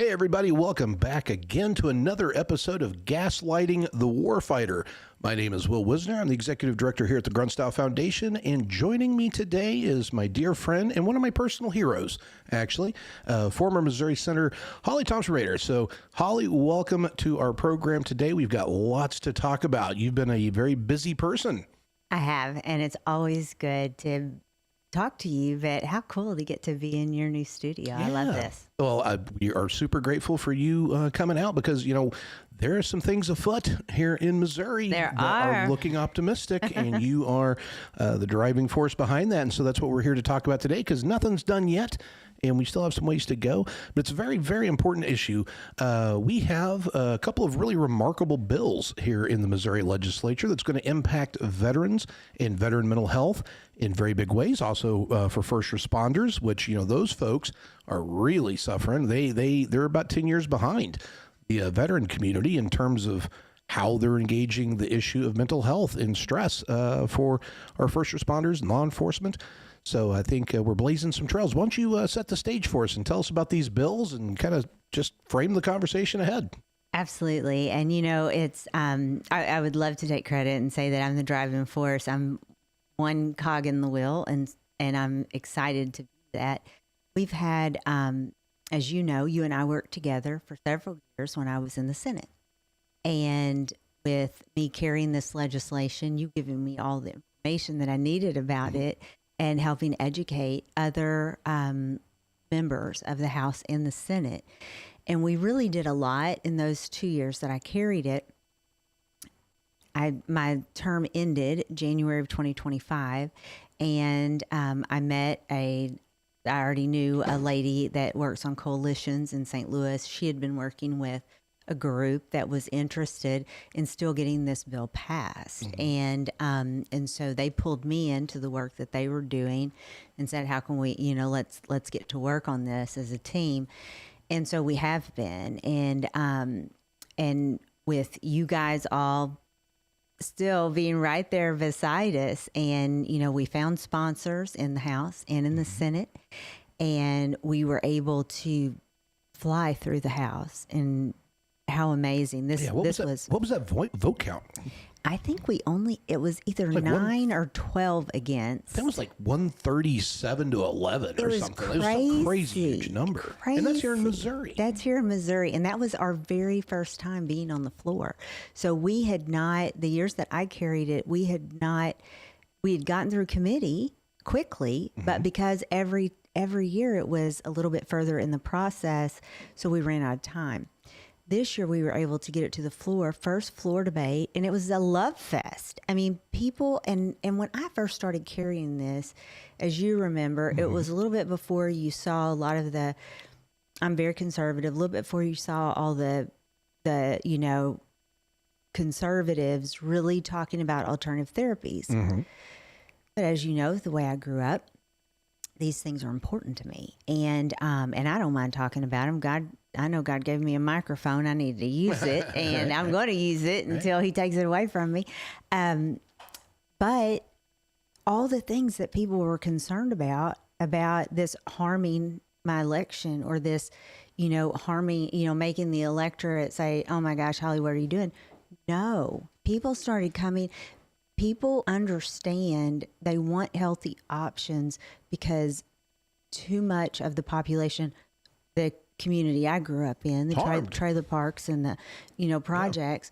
Hey everybody, welcome back again to another episode of Gaslighting the Warfighter. My name is Will Wisner. I'm the Executive Director here at the Grunt Foundation, and joining me today is my dear friend and one of my personal heroes, actually, former Missouri Senator Holly Thompson-Rader. So, Holly, welcome to our program today. We've got lots to talk about. You've been a very busy person. I have, and it's always good to talk to you, but how cool to get to be in your new studio. Yeah. I love this. Well, we are super grateful for you coming out because, you know, there are some things afoot here in Missouri that are looking optimistic, and you are the driving force behind that. And so that's what we're here to talk about today, because nothing's done yet, and we still have some ways to go. But it's a very, very important issue. We have a couple of really remarkable bills here in the Missouri legislature that's going to impact veterans and veteran mental health in very big ways. Also for first responders, which, you know, those folks are really suffering. They're about 10 years behind the veteran community in terms of how they're engaging the issue of mental health and stress for our first responders and law enforcement. So I think we're blazing some trails. Why don't you set the stage for us and tell us about these bills and kind of just frame the conversation ahead? Absolutely. And, you know, it's I would love to take credit and say that I'm the driving force. I'm one cog in the wheel, and I'm excited to do that. We've had, as you know, you and I worked together for several years when I was in the Senate. And with me carrying this legislation, you giving me all the information that I needed about it and helping educate other members of the House and the Senate. And we really did a lot in those 2 years that I carried it. My term ended January of 2025, and I already knew a lady that works on coalitions in St. Louis. She had been working with a group that was interested in still getting this bill passed. And so they pulled me into the work that they were doing and said, how can we, you know, let's get to work on this as a team. And so we have been, and with you guys all still being right there beside us. And, you know, we found sponsors in the House and in the Senate, and we were able to fly through the House. And how amazing what was that vote count? I think it was either like 9 or 12 against. That was like 137 to 11 or something. It was a crazy huge number. And that's here in Missouri. That's here in Missouri. And that was our very first time being on the floor. So we had not, the years that I carried it, we had gotten through committee quickly, but because every year it was a little bit further in the process, so we ran out of time. This year we were able to get it to the floor, first floor debate, and it was a love fest. I mean, people, and when I first started carrying this, as you remember, it was a little bit before you saw a lot of I'm very conservative, a little bit before you saw all the you know, conservatives really talking about alternative therapies. But as you know, the way I grew up, these things are important to me, and I don't mind talking about them. I know God gave me a microphone. I need to use it, and I'm going to use it until He takes it away from me. But all the things that people were concerned about this harming my election, or this, you know, harming, you know, making the electorate say, "Oh my gosh, Holly, what are you doing?" No, people started coming. People understand they want healthy options, because too much of the population, the community I grew up in, the trailer parks and the, you know, projects,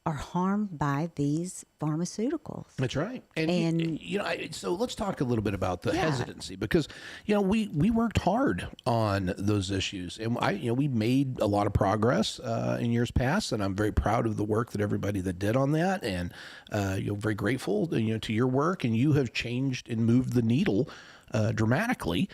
are harmed by these pharmaceuticals. That's right. And you know, so let's talk a little bit about the hesitancy, because, you know, we worked hard on those issues, and we made a lot of progress in years past, and I'm very proud of the work that everybody that did on that, and very grateful, you know, to your work, and you have changed and moved the needle dramatically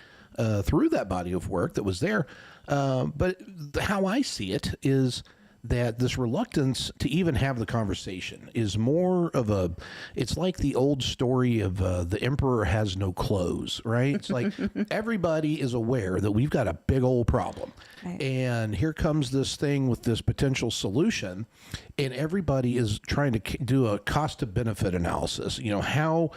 through that body of work that was there. But how I see it is that this reluctance to even have the conversation is more of it's like the old story of the emperor has no clothes, right? It's like everybody is aware that we've got a big old problem. Right. And here comes this thing with this potential solution, and everybody is trying to do a cost to benefit analysis. You know, how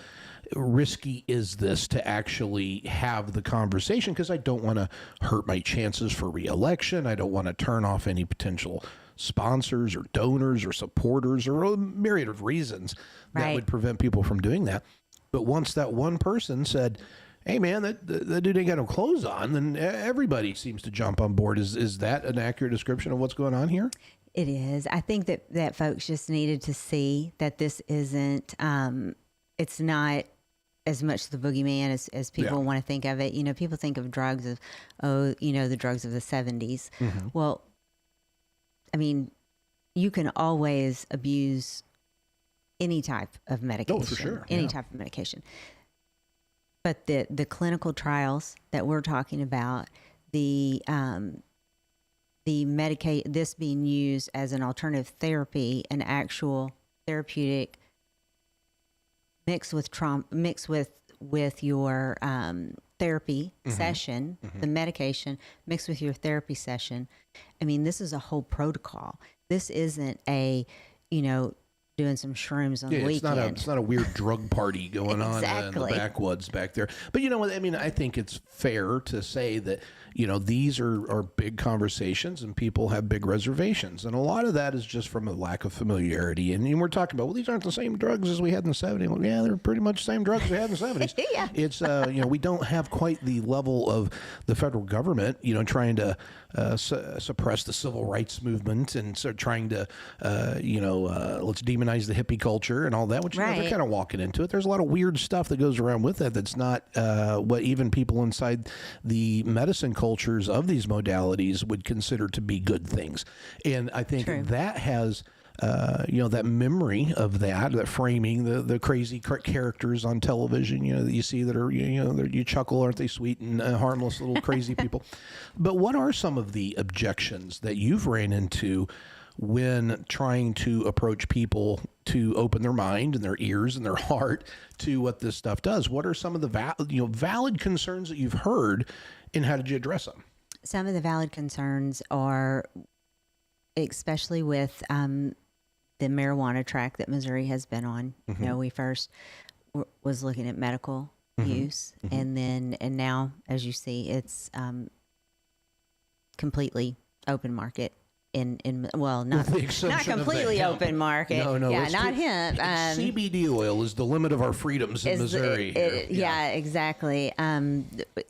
risky is this to actually have the conversation? Because I don't want to hurt my chances for reelection. I don't want to turn off any potential sponsors or donors or supporters or a myriad of reasons that would prevent people from doing that. But once that one person said, hey, man, that dude ain't got no clothes on, then everybody seems to jump on board. Is that an accurate description of what's going on here? It is. I think that folks just needed to see that this isn't, it's not as much the boogeyman as people want to think of it. You know, people think of drugs of, the drugs of the 70s. Mm-hmm. Well, I mean, you can always abuse any type of medication. Oh, for sure. Any type of medication. But the clinical trials that we're talking about, this being used as an alternative therapy, an actual therapeutic mixed with your therapy session, the medication mixed with your therapy session. I mean, this is a whole protocol. This isn't doing some shrooms on the weekend. It's not a weird drug party going on in the backwoods back there. But you know what? I mean, I think it's fair to say that, these are big conversations and people have big reservations. And a lot of that is just from a lack of familiarity. And we're talking about, well, these aren't the same drugs as we had in the 70s. Well, yeah, they're pretty much the same drugs we had in the 70s. Yeah. It's, we don't have quite the level of the federal government, trying to suppress the civil rights movement and sort of trying to, let's demonize the hippie culture and all that, which they're kind of walking into it. There's a lot of weird stuff that goes around with that that's not what even people inside the medicine cultures of these modalities would consider to be good things. And I think that has... that memory of that framing, the crazy characters on television, that you see that are, you chuckle, aren't they sweet and harmless little crazy people. But what are some of the objections that you've ran into when trying to approach people to open their mind and their ears and their heart to what this stuff does? What are some of the valid concerns that you've heard, and how did you address them? Some of the valid concerns are, especially with the marijuana track that Missouri has been on. We first was looking at medical use, and now, as you see, it's completely open market. Not completely open market. No, yeah, not hemp. CBD oil is the limit of our freedoms in Missouri. Exactly.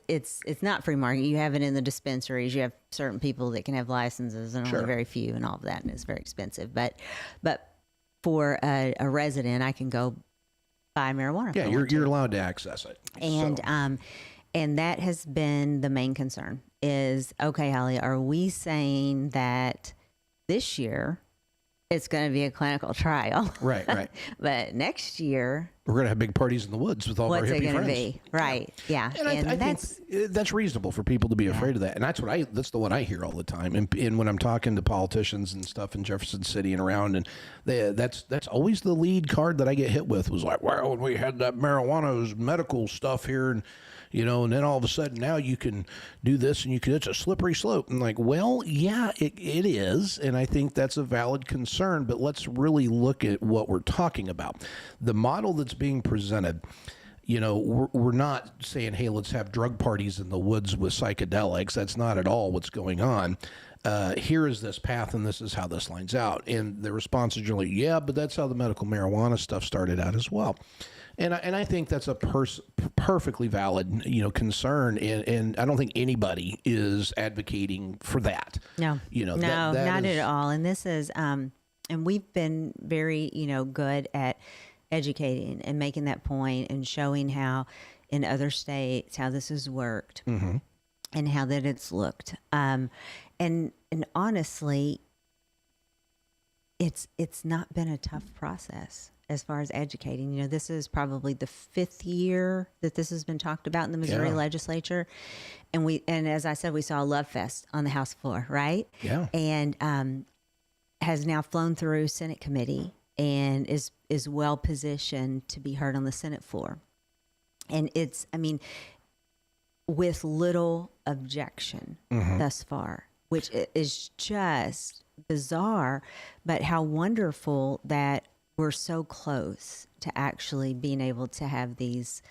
It's not free market. You have it in the dispensaries. You have certain people that can have licenses, and only very few, and all of that, and it's very expensive. But for a resident, I can go buy marijuana. Yeah, you're allowed to access it. And that has been the main concern is, okay, Holly, are we saying that this year it's going to be a clinical trial? Right. But next year... we're going to have big parties in the woods with all our hippie friends. What's it going to be? Right, yeah. And I think that's reasonable for people to be afraid of that. And that's the one I hear all the time. And when I'm talking to politicians and stuff in Jefferson City and around, and that's always the lead card that I get hit with was like, well, when we had that marijuana medical stuff here, and and then all of a sudden now you can do this and it's a slippery slope. And like, well, yeah, it is. And I think that's a valid concern, but let's really look at what we're talking about. The model that's being presented, we're not saying, hey, let's have drug parties in the woods with psychedelics. That's not at all what's going on. Here is this path, and this is how this lines out. And the response is generally, yeah, but that's how the medical marijuana stuff started out as well. And I think that's a perfectly valid, concern, and I don't think anybody is advocating for that. No, not at all. And this is, and we've been very, good at educating and making that point and showing how in other states how this has worked and how that it's looked. And honestly, it's not been a tough process as far as educating. This is probably the 5th year that this has been talked about in the Missouri legislature. And as I said, we saw a love fest on the House floor, right? Yeah. And has now flown through Senate committee and is well positioned to be heard on the Senate floor. And with little objection thus far, which is just bizarre, but how wonderful that we're so close to actually being able to have these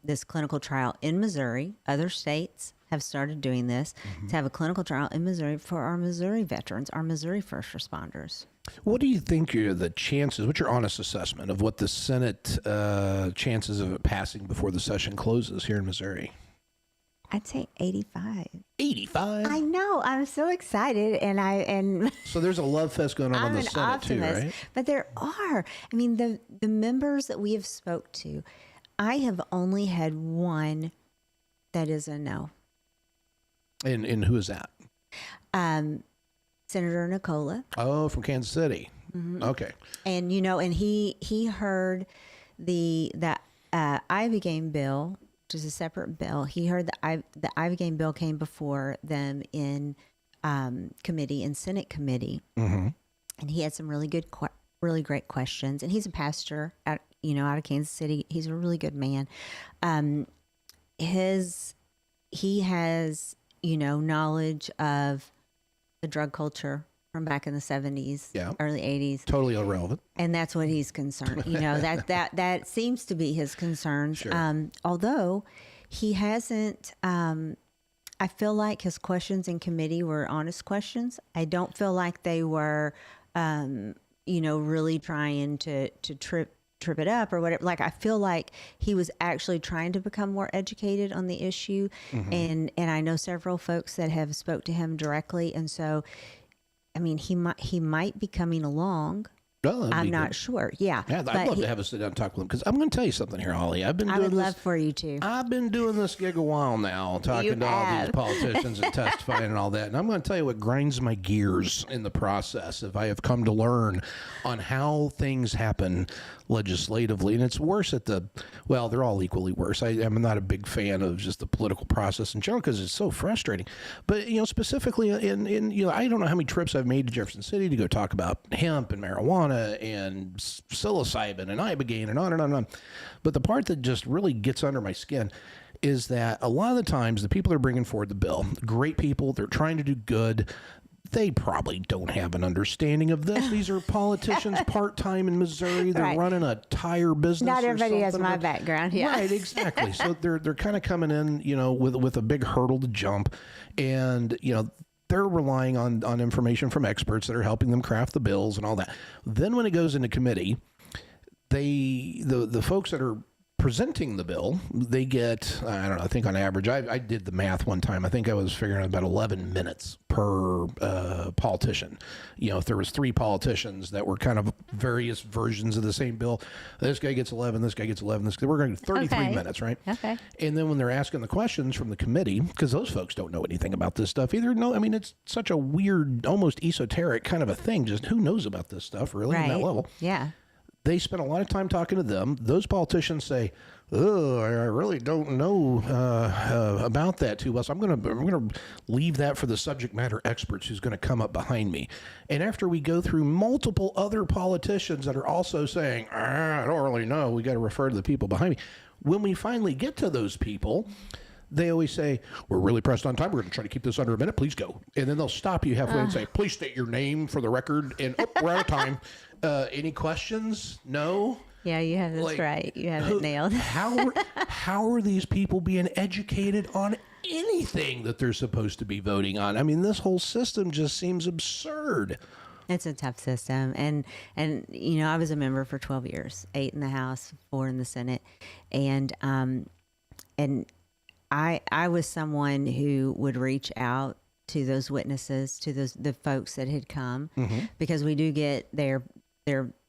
this clinical trial in Missouri. Other states have started doing this, to have a clinical trial in Missouri for our Missouri veterans, our Missouri first responders. What do you think are the chances, what's your honest assessment of what the Senate chances of it passing before the session closes here in Missouri? I'd say 85. 85? I know. I'm so excited. And so there's a love fest going on I'm the an Senate optimist, too, right? But there are. I mean, the members that we have spoke to, I have only had one that is a no. And who is that? Senator Nicola. Oh, from Kansas City. Mm-hmm. Okay. And, and he heard the Ivy Game bill, which is a separate bill. He heard the Ivy Game bill came before them in committee, in Senate committee. Mm-hmm. And he had some really great questions. And he's a pastor out of Kansas City. He's a really good man. He has, knowledge of the drug culture from back in the 70s, early 80s. Totally irrelevant. And that's what he's concerned. That seems to be his concerns. Sure. Although he hasn't, I feel like his questions in committee were honest questions. I don't feel like they were, really trying to trip it up or whatever. Like, I feel like he was actually trying to become more educated on the issue. Mm-hmm. And I know several folks that have spoke to him directly. And so, I mean, he might be coming along. Oh, I'm not sure. Yeah. I'd love to have a sit down and talk with him, because I'm going to tell you something here, Holly. I would love for you to. I've been doing this gig a while now, talking to all these politicians and testifying and all that. And I'm going to tell you what grinds my gears in the process, if I have come to learn on how things happen legislatively. And it's worse they're all equally worse. I'm not a big fan of just the political process in general, because it's so frustrating. But, specifically I don't know how many trips I've made to Jefferson City to go talk about hemp and marijuana and psilocybin and ibogaine and on and on and on. But the part that just really gets under my skin is that a lot of the times the people that are bringing forward the bill, great people, they're trying to do good. They probably don't have an understanding of this. These are politicians part-time in Missouri. They're running a tire business. Not everybody has my background. Yeah. Right, exactly. So they're kind of coming in, with a big hurdle to jump. And, they're relying on information from experts that are helping them craft the bills and all that. Then when it goes into committee, the folks that are presenting the bill, they get, I don't know, I think on average, I did the math one time. I think I was figuring out about 11 minutes per politician. If there was 3 politicians that were kind of various versions of the same bill, this guy gets 11, this guy gets 11, we're going to 33 minutes, right? Okay. And then when they're asking the questions from the committee, because those folks don't know anything about this stuff either. No, I mean, it's such a weird, almost esoteric kind of a thing. Just who knows about this stuff really on that level? Yeah. They spend a lot of time talking to them. Those politicians say, "Oh, I really don't know about that too well. So I'm gonna leave that for the subject matter experts who's going to come up behind me." And after we go through multiple other politicians that are also saying, "I don't really know," we got to refer to the people behind me. When we finally get to those people, they always say, "We're really pressed on time. We're going to try to keep this under a minute. Please go." And then they'll stop you halfway and say, "Please state your name for the record." And we're out of time. Any questions? No? Yeah, you have this right. You have it nailed. How are these people being educated on anything that they're supposed to be voting on? I mean, this whole system just seems absurd. It's a tough system. And I was a member for 12 years, 8 in the House, 4 in the Senate. And I was someone who would reach out to those witnesses, to the folks that had come, because we do get their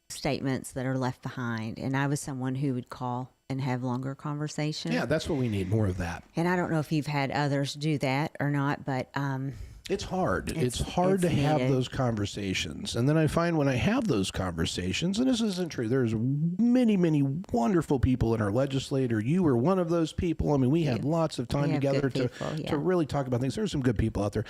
statements that are left behind. And I was someone who would call and have longer conversation. Yeah, that's what we need, more of that. And I don't know if you've had others do that or not, but it's hard. It's hard to have those conversations. And then I find when I have those conversations, and this isn't true, there's many, many wonderful people in our legislature. You were one of those people. I mean, we had lots of time together to really talk about things. There's some good people out there.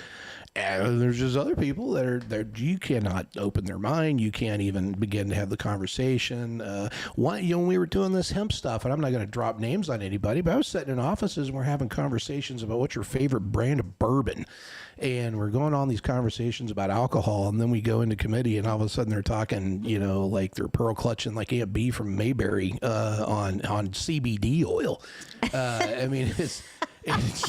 And there's just other people that you cannot open their mind. You can't even begin to have the conversation. When we were doing this hemp stuff, and I'm not going to drop names on anybody, but I was sitting in offices and we're having conversations about what's your favorite brand of bourbon. And and we're going on these conversations about alcohol, and then we go into committee, and all of a sudden they're talking, like they're pearl clutching like Aunt B from Mayberry on CBD oil. I mean, it's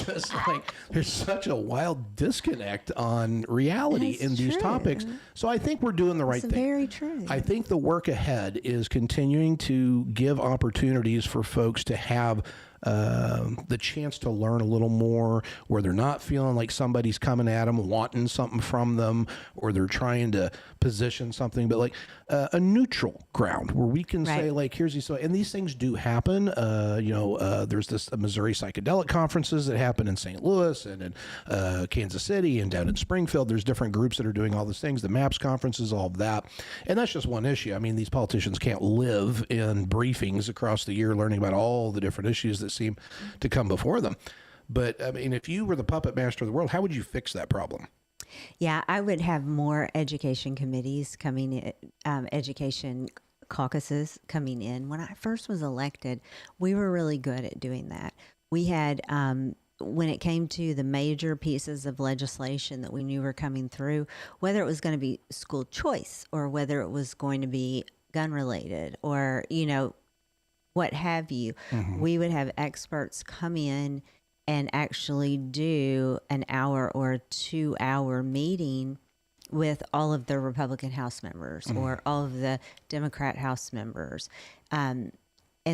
just like there's such a wild disconnect on reality in these topics. So I think we're doing the right thing. Very true. I think the work ahead is continuing to give opportunities for folks to have the chance to learn a little more, where they're not feeling like somebody's coming at them wanting something from them, or they're trying to position something, but like a neutral ground where we can say, like, here's these, and these things do happen. There's this Missouri psychedelic conferences that happen in St. Louis and in Kansas City and down in Springfield. There's different groups that are doing all these things, the MAPS conferences, all of that. And that's just one issue. I mean, these politicians can't live in briefings across the year learning about all the different issues that seem to come before them. But I mean, if you were the puppet master of the world, how would you fix that problem? Yeah, I would have more education committees coming in, education caucuses coming in. When I first was elected, we were really good at doing that. We had, when it came to the major pieces of legislation that we knew were coming through, whether it was going to be school choice or whether it was going to be gun related or, what have you, we would have experts come in and actually do an hour or 2 hour meeting with all of the Republican House members or all of the Democrat House members. And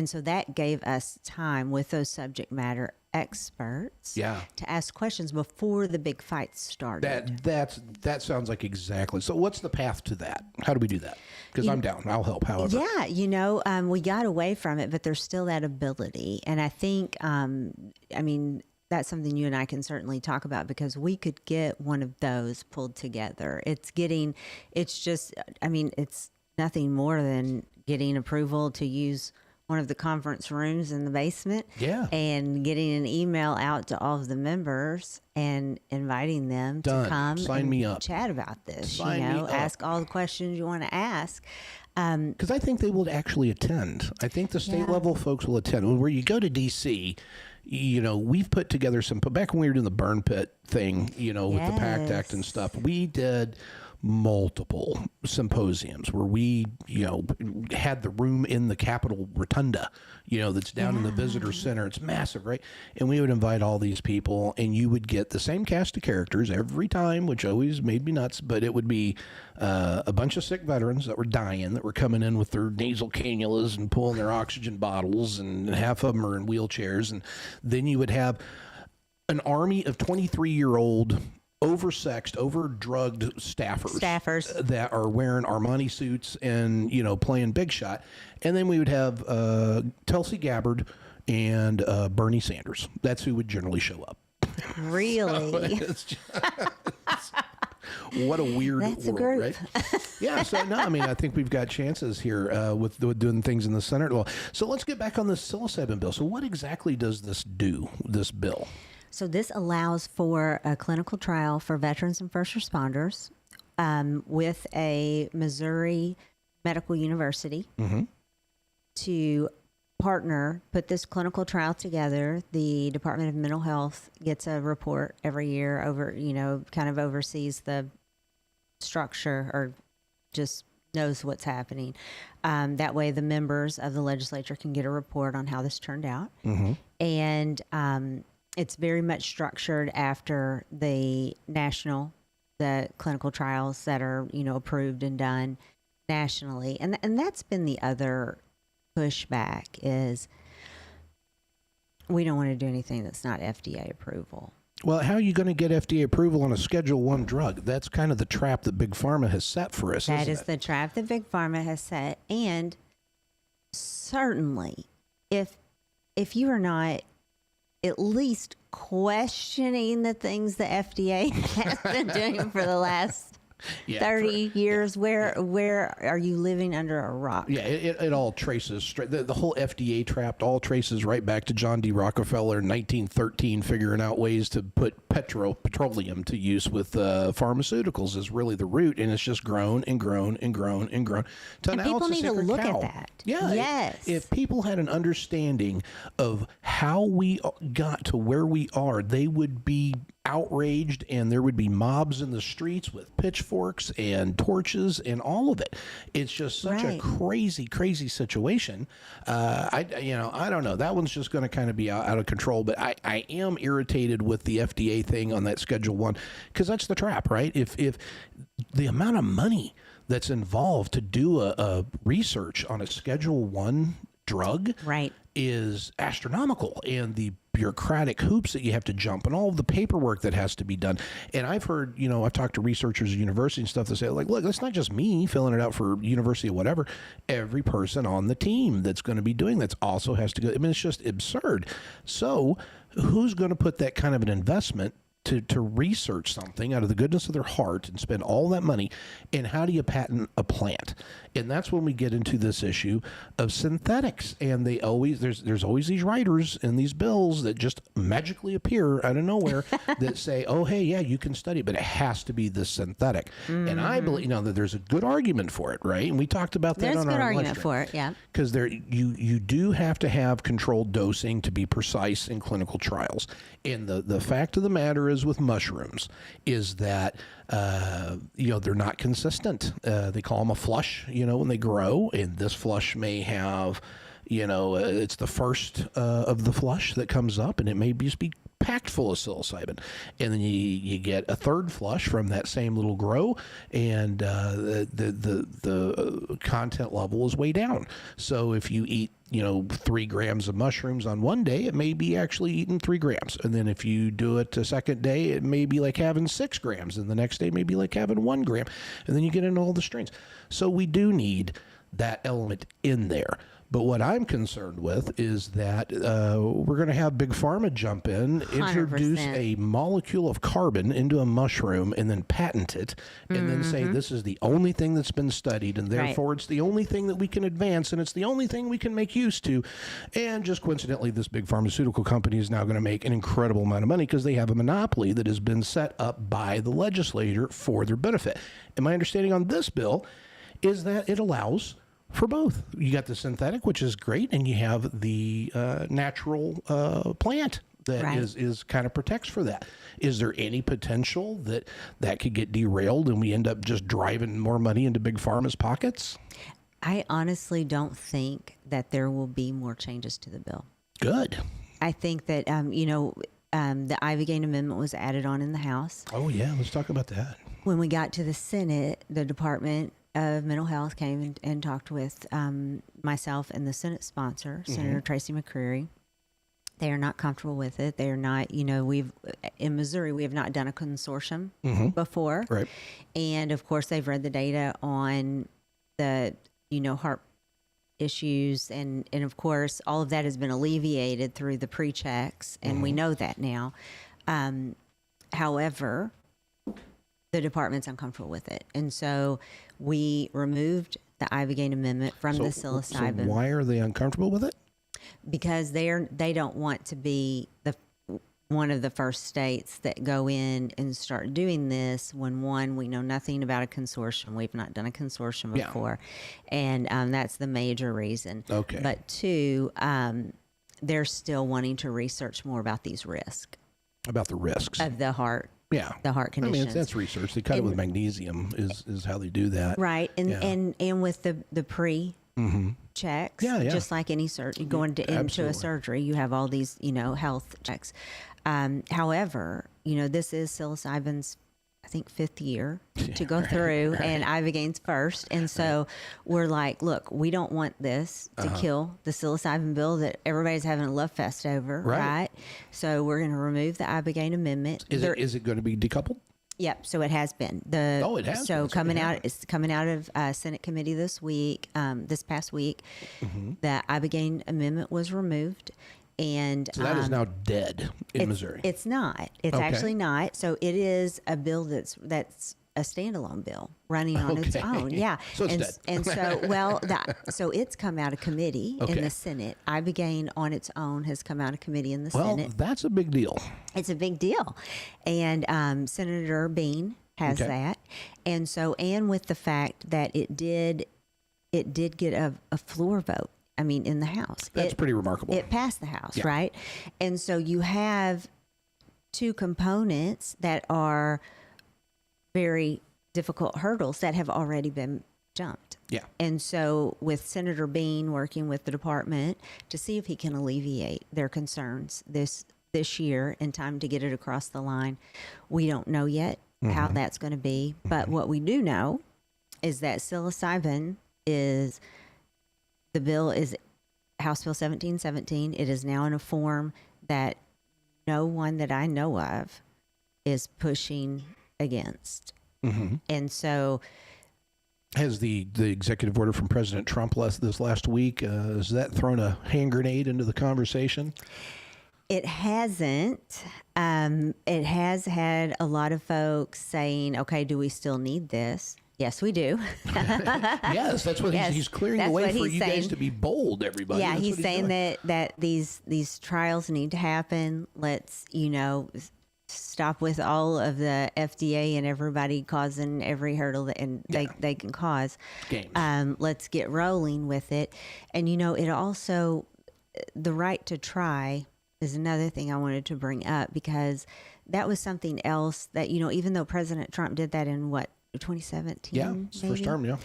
so that gave us time with those subject matter experts to ask questions before the big fights started. That sounds like exactly. So what's the path to that? How do we do that? Because I'm down. I'll help however. Yeah, we got away from it, but there's still that ability. And I think, that's something you and I can certainly talk about because we could get one of those pulled together. It's nothing more than getting approval to use one of the conference rooms in the basement and getting an email out to all of the members and inviting them to come and chat about this, ask all the questions you want to ask. Because I think they will actually attend. I think the state level folks will attend. Where you go to D.C., we've put together back when we were doing the burn pit thing, with the PACT Act and stuff, we did multiple symposiums where we, had the room in the Capitol Rotunda, that's down in the visitor center. It's massive, right? And we would invite all these people and you would get the same cast of characters every time, which always made me nuts, but it would be a bunch of sick veterans that were dying, that were coming in with their nasal cannulas and pulling their oxygen bottles, and half of them are in wheelchairs. And then you would have an army of 23-year-old oversexed, overdrugged staffers that are wearing Armani suits and, playing big shot. And then we would have Tulsi Gabbard and Bernie Sanders. That's who would generally show up. Really? What a weird world, right? Yeah, so no, I think we've got chances here with doing things in the Senate. Well, so let's get back on the psilocybin bill. So what exactly does this do, this bill? So this allows for a clinical trial for veterans and first responders with a Missouri Medical University to put this clinical trial together. The Department of Mental Health gets a report every year kind of oversees the structure or just knows what's happening. That way the members of the legislature can get a report on how this turned out. And it's very much structured after the clinical trials that are, approved and done nationally. And that's been the other pushback is we don't want to do anything that's not FDA approval. Well, how are you going to get FDA approval on a Schedule I drug? That's kind of the trap that Big Pharma has set for us, That is the trap that Big Pharma has set. And certainly, if you are not at least questioning the things the FDA has been doing for the last 30 years, where are you living under a rock? Yeah, it all traces straight. The whole FDA trap all traces right back to John D. Rockefeller in 1913, figuring out ways to put petroleum to use with pharmaceuticals is really the root, and it's just grown and grown and grown and grown. And people need to look at that. Yeah. Yes. If people had an understanding of how we got to where we are, they would be outraged, and there would be mobs in the streets with pitchforks and torches and all of it. It's just such a crazy, crazy situation. I don't know. That one's just going to kind of be out of control. But I am irritated with the FDA thing on that Schedule 1, because that's the trap, right? If the amount of money that's involved to do a research on a Schedule 1 drug is astronomical, and the bureaucratic hoops that you have to jump and all of the paperwork that has to be done. And I've heard, I've talked to researchers at university and stuff that say, like, look, that's not just me filling it out for university or whatever. Every person on the team that's going to be doing that also has to go. I mean, it's just absurd. So who's going to put that kind of an investment to research something out of the goodness of their heart and spend all that money? And how do you patent a plant? And that's when we get into this issue of synthetics. And they always, there's always these writers in these bills that just magically appear out of nowhere that say, oh, hey, yeah, you can study it, but it has to be this synthetic. And I believe, that there's a good argument for it, right? And we talked about that on our There's a good argument for it, yeah. Because you do have to have controlled dosing to be precise in clinical trials. And the fact of the matter is with mushrooms is that they're not consistent. They call them a flush, when they grow, and this flush may have, it's the first of the flush that comes up, and it may just be packed full of psilocybin, and then you get a third flush from that same little grow, and the content level is way down. So if you eat 3 grams of mushrooms on one day, it may be actually eating 3 grams. And then if you do it a second day, it may be like having 6 grams. And the next day may be like having 1 gram. And then you get into all the strains. So we do need that element in there. But what I'm concerned with is that we're going to have Big Pharma jump in, introduce 100%. a molecule of carbon into a mushroom, and then patent it, and then say this is the only thing that's been studied, and therefore it's the only thing that we can advance, and it's the only thing we can make use to. And just coincidentally, this big pharmaceutical company is now going to make an incredible amount of money because they have a monopoly that has been set up by the legislature for their benefit. And my understanding on this bill is that it allows for both. You got the synthetic, which is great, and you have the natural plant that is kind of protects for that. Is there any potential that could get derailed and we end up just driving more money into Big Pharma's pockets? I honestly don't think that there will be more changes to the bill. Good. I think that, the Ibogaine Amendment was added on in the House. Oh, yeah. Let's talk about that. When we got to the Senate, the Department of Mental Health came and talked with myself and the Senate sponsor, Senator Tracy McCreary. They are not comfortable with it. They are not, in Missouri, we have not done a consortium before. Right. And of course, they've read the data on the, heart issues. And of course, all of that has been alleviated through the pre-checks. And we know that now. However, the department's uncomfortable with it. And so we removed the Ibogaine Amendment from the psilocybin. So why are they uncomfortable with it? Because they don't want to be one of the first states that go in and start doing this when, one, we know nothing about a consortium. We've not done a consortium before. And that's the major reason. Okay. But two, they're still wanting to research more about these risks. About the risks. Of the heart. Yeah. The heart conditions. I mean, that's research. They cut it with magnesium is how they do that. Right. And with the pre-checks, just like any surgery, going into a surgery, you have all these, health checks. However, this is psilocybin's, I think, 5th year to go through, and Ibogaine's first. And so we're like, look, we don't want this to kill the psilocybin bill that everybody's having a love fest over, right? So we're going to remove the Ibogaine Amendment. Is it going to be decoupled? Yep. So it has been. It has. So it's coming out of Senate committee this week, this past week. The Ibogaine Amendment was removed. And so that is now dead in Missouri. It's not. It's actually not. So it is a bill that's a standalone bill running on its own. Yeah. So it's dead. And so, so it's come out of committee in the Senate. Ibogaine on its own has come out of committee in the Senate. Well, that's a big deal. It's a big deal. And Senator Bean has that. And so, and with the fact that it did get a floor vote. I mean, in the House. That's pretty remarkable. It passed the House, right? And so you have two components that are very difficult hurdles that have already been jumped. Yeah. And so with Senator Bean working with the department to see if he can alleviate their concerns this year in time to get it across the line, we don't know yet how that's going to be. But what we do know is that psilocybin is, the bill is House Bill 1717. It is now in a form that no one that I know of is pushing against. And so, has the executive order from President Trump this last week, has that thrown a hand grenade into the conversation? It hasn't. It has had a lot of folks saying, okay, do we still need this? Yes, we do. Yes, that's what he's clearing the way for you guys to be bold, everybody. Yeah, that's he's saying that these trials need to happen. Let's, stop with all of the FDA and everybody causing every hurdle they can cause. Games. Let's get rolling with it. And, it also, the right to try is another thing I wanted to bring up, because that was something else that, even though President Trump did that in 2017? Yeah, it's first term, yeah.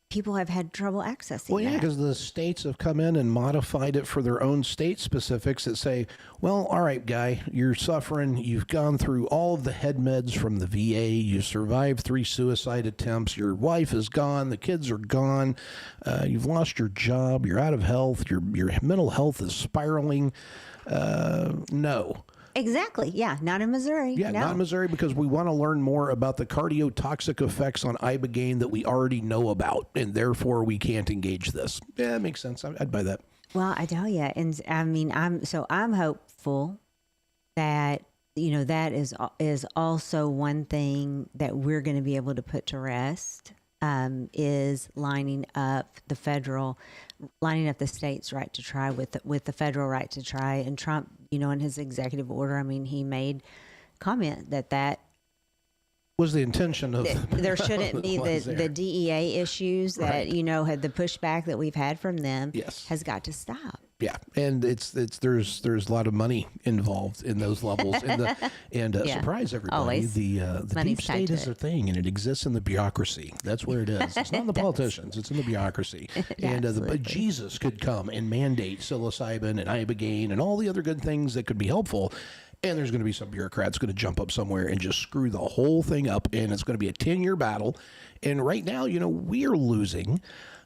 People have had trouble accessing Well, yeah, because the states have come in and modified it for their own state specifics that say, well, all right, guy, you're suffering. You've gone through all of the head meds from the VA. You survived 3 suicide attempts. Your wife is gone. The kids are gone. You've lost your job. You're out of health. Your mental health is spiraling. No. Exactly. Yeah. Not in Missouri. Yeah, not in Missouri, because we want to learn more about the cardiotoxic effects on ibogaine that we already know about, and therefore we can't engage this. Yeah, it makes sense. I'd buy that. Well, I tell you, and I mean, I'm hopeful that that is also one thing that we're going to be able to put to rest, is lining up the state's right to try with the federal right to try. And Trump, in his executive order, I mean, he made comment that was the intention of there shouldn't be the DEA issues that had the pushback that we've had from them. Yes. Has got to stop. Yeah, and there's a lot of money involved in those levels, and surprise everybody, Always. The deep state is a thing, and it exists in the bureaucracy. That's where it is. It's not in the politicians; it's in the bureaucracy. And Jesus could come and mandate psilocybin and ibogaine and all the other good things that could be helpful. And there's going to be some bureaucrats going to jump up somewhere and just screw the whole thing up, and it's going to be a 10-year battle. And right now, we are losing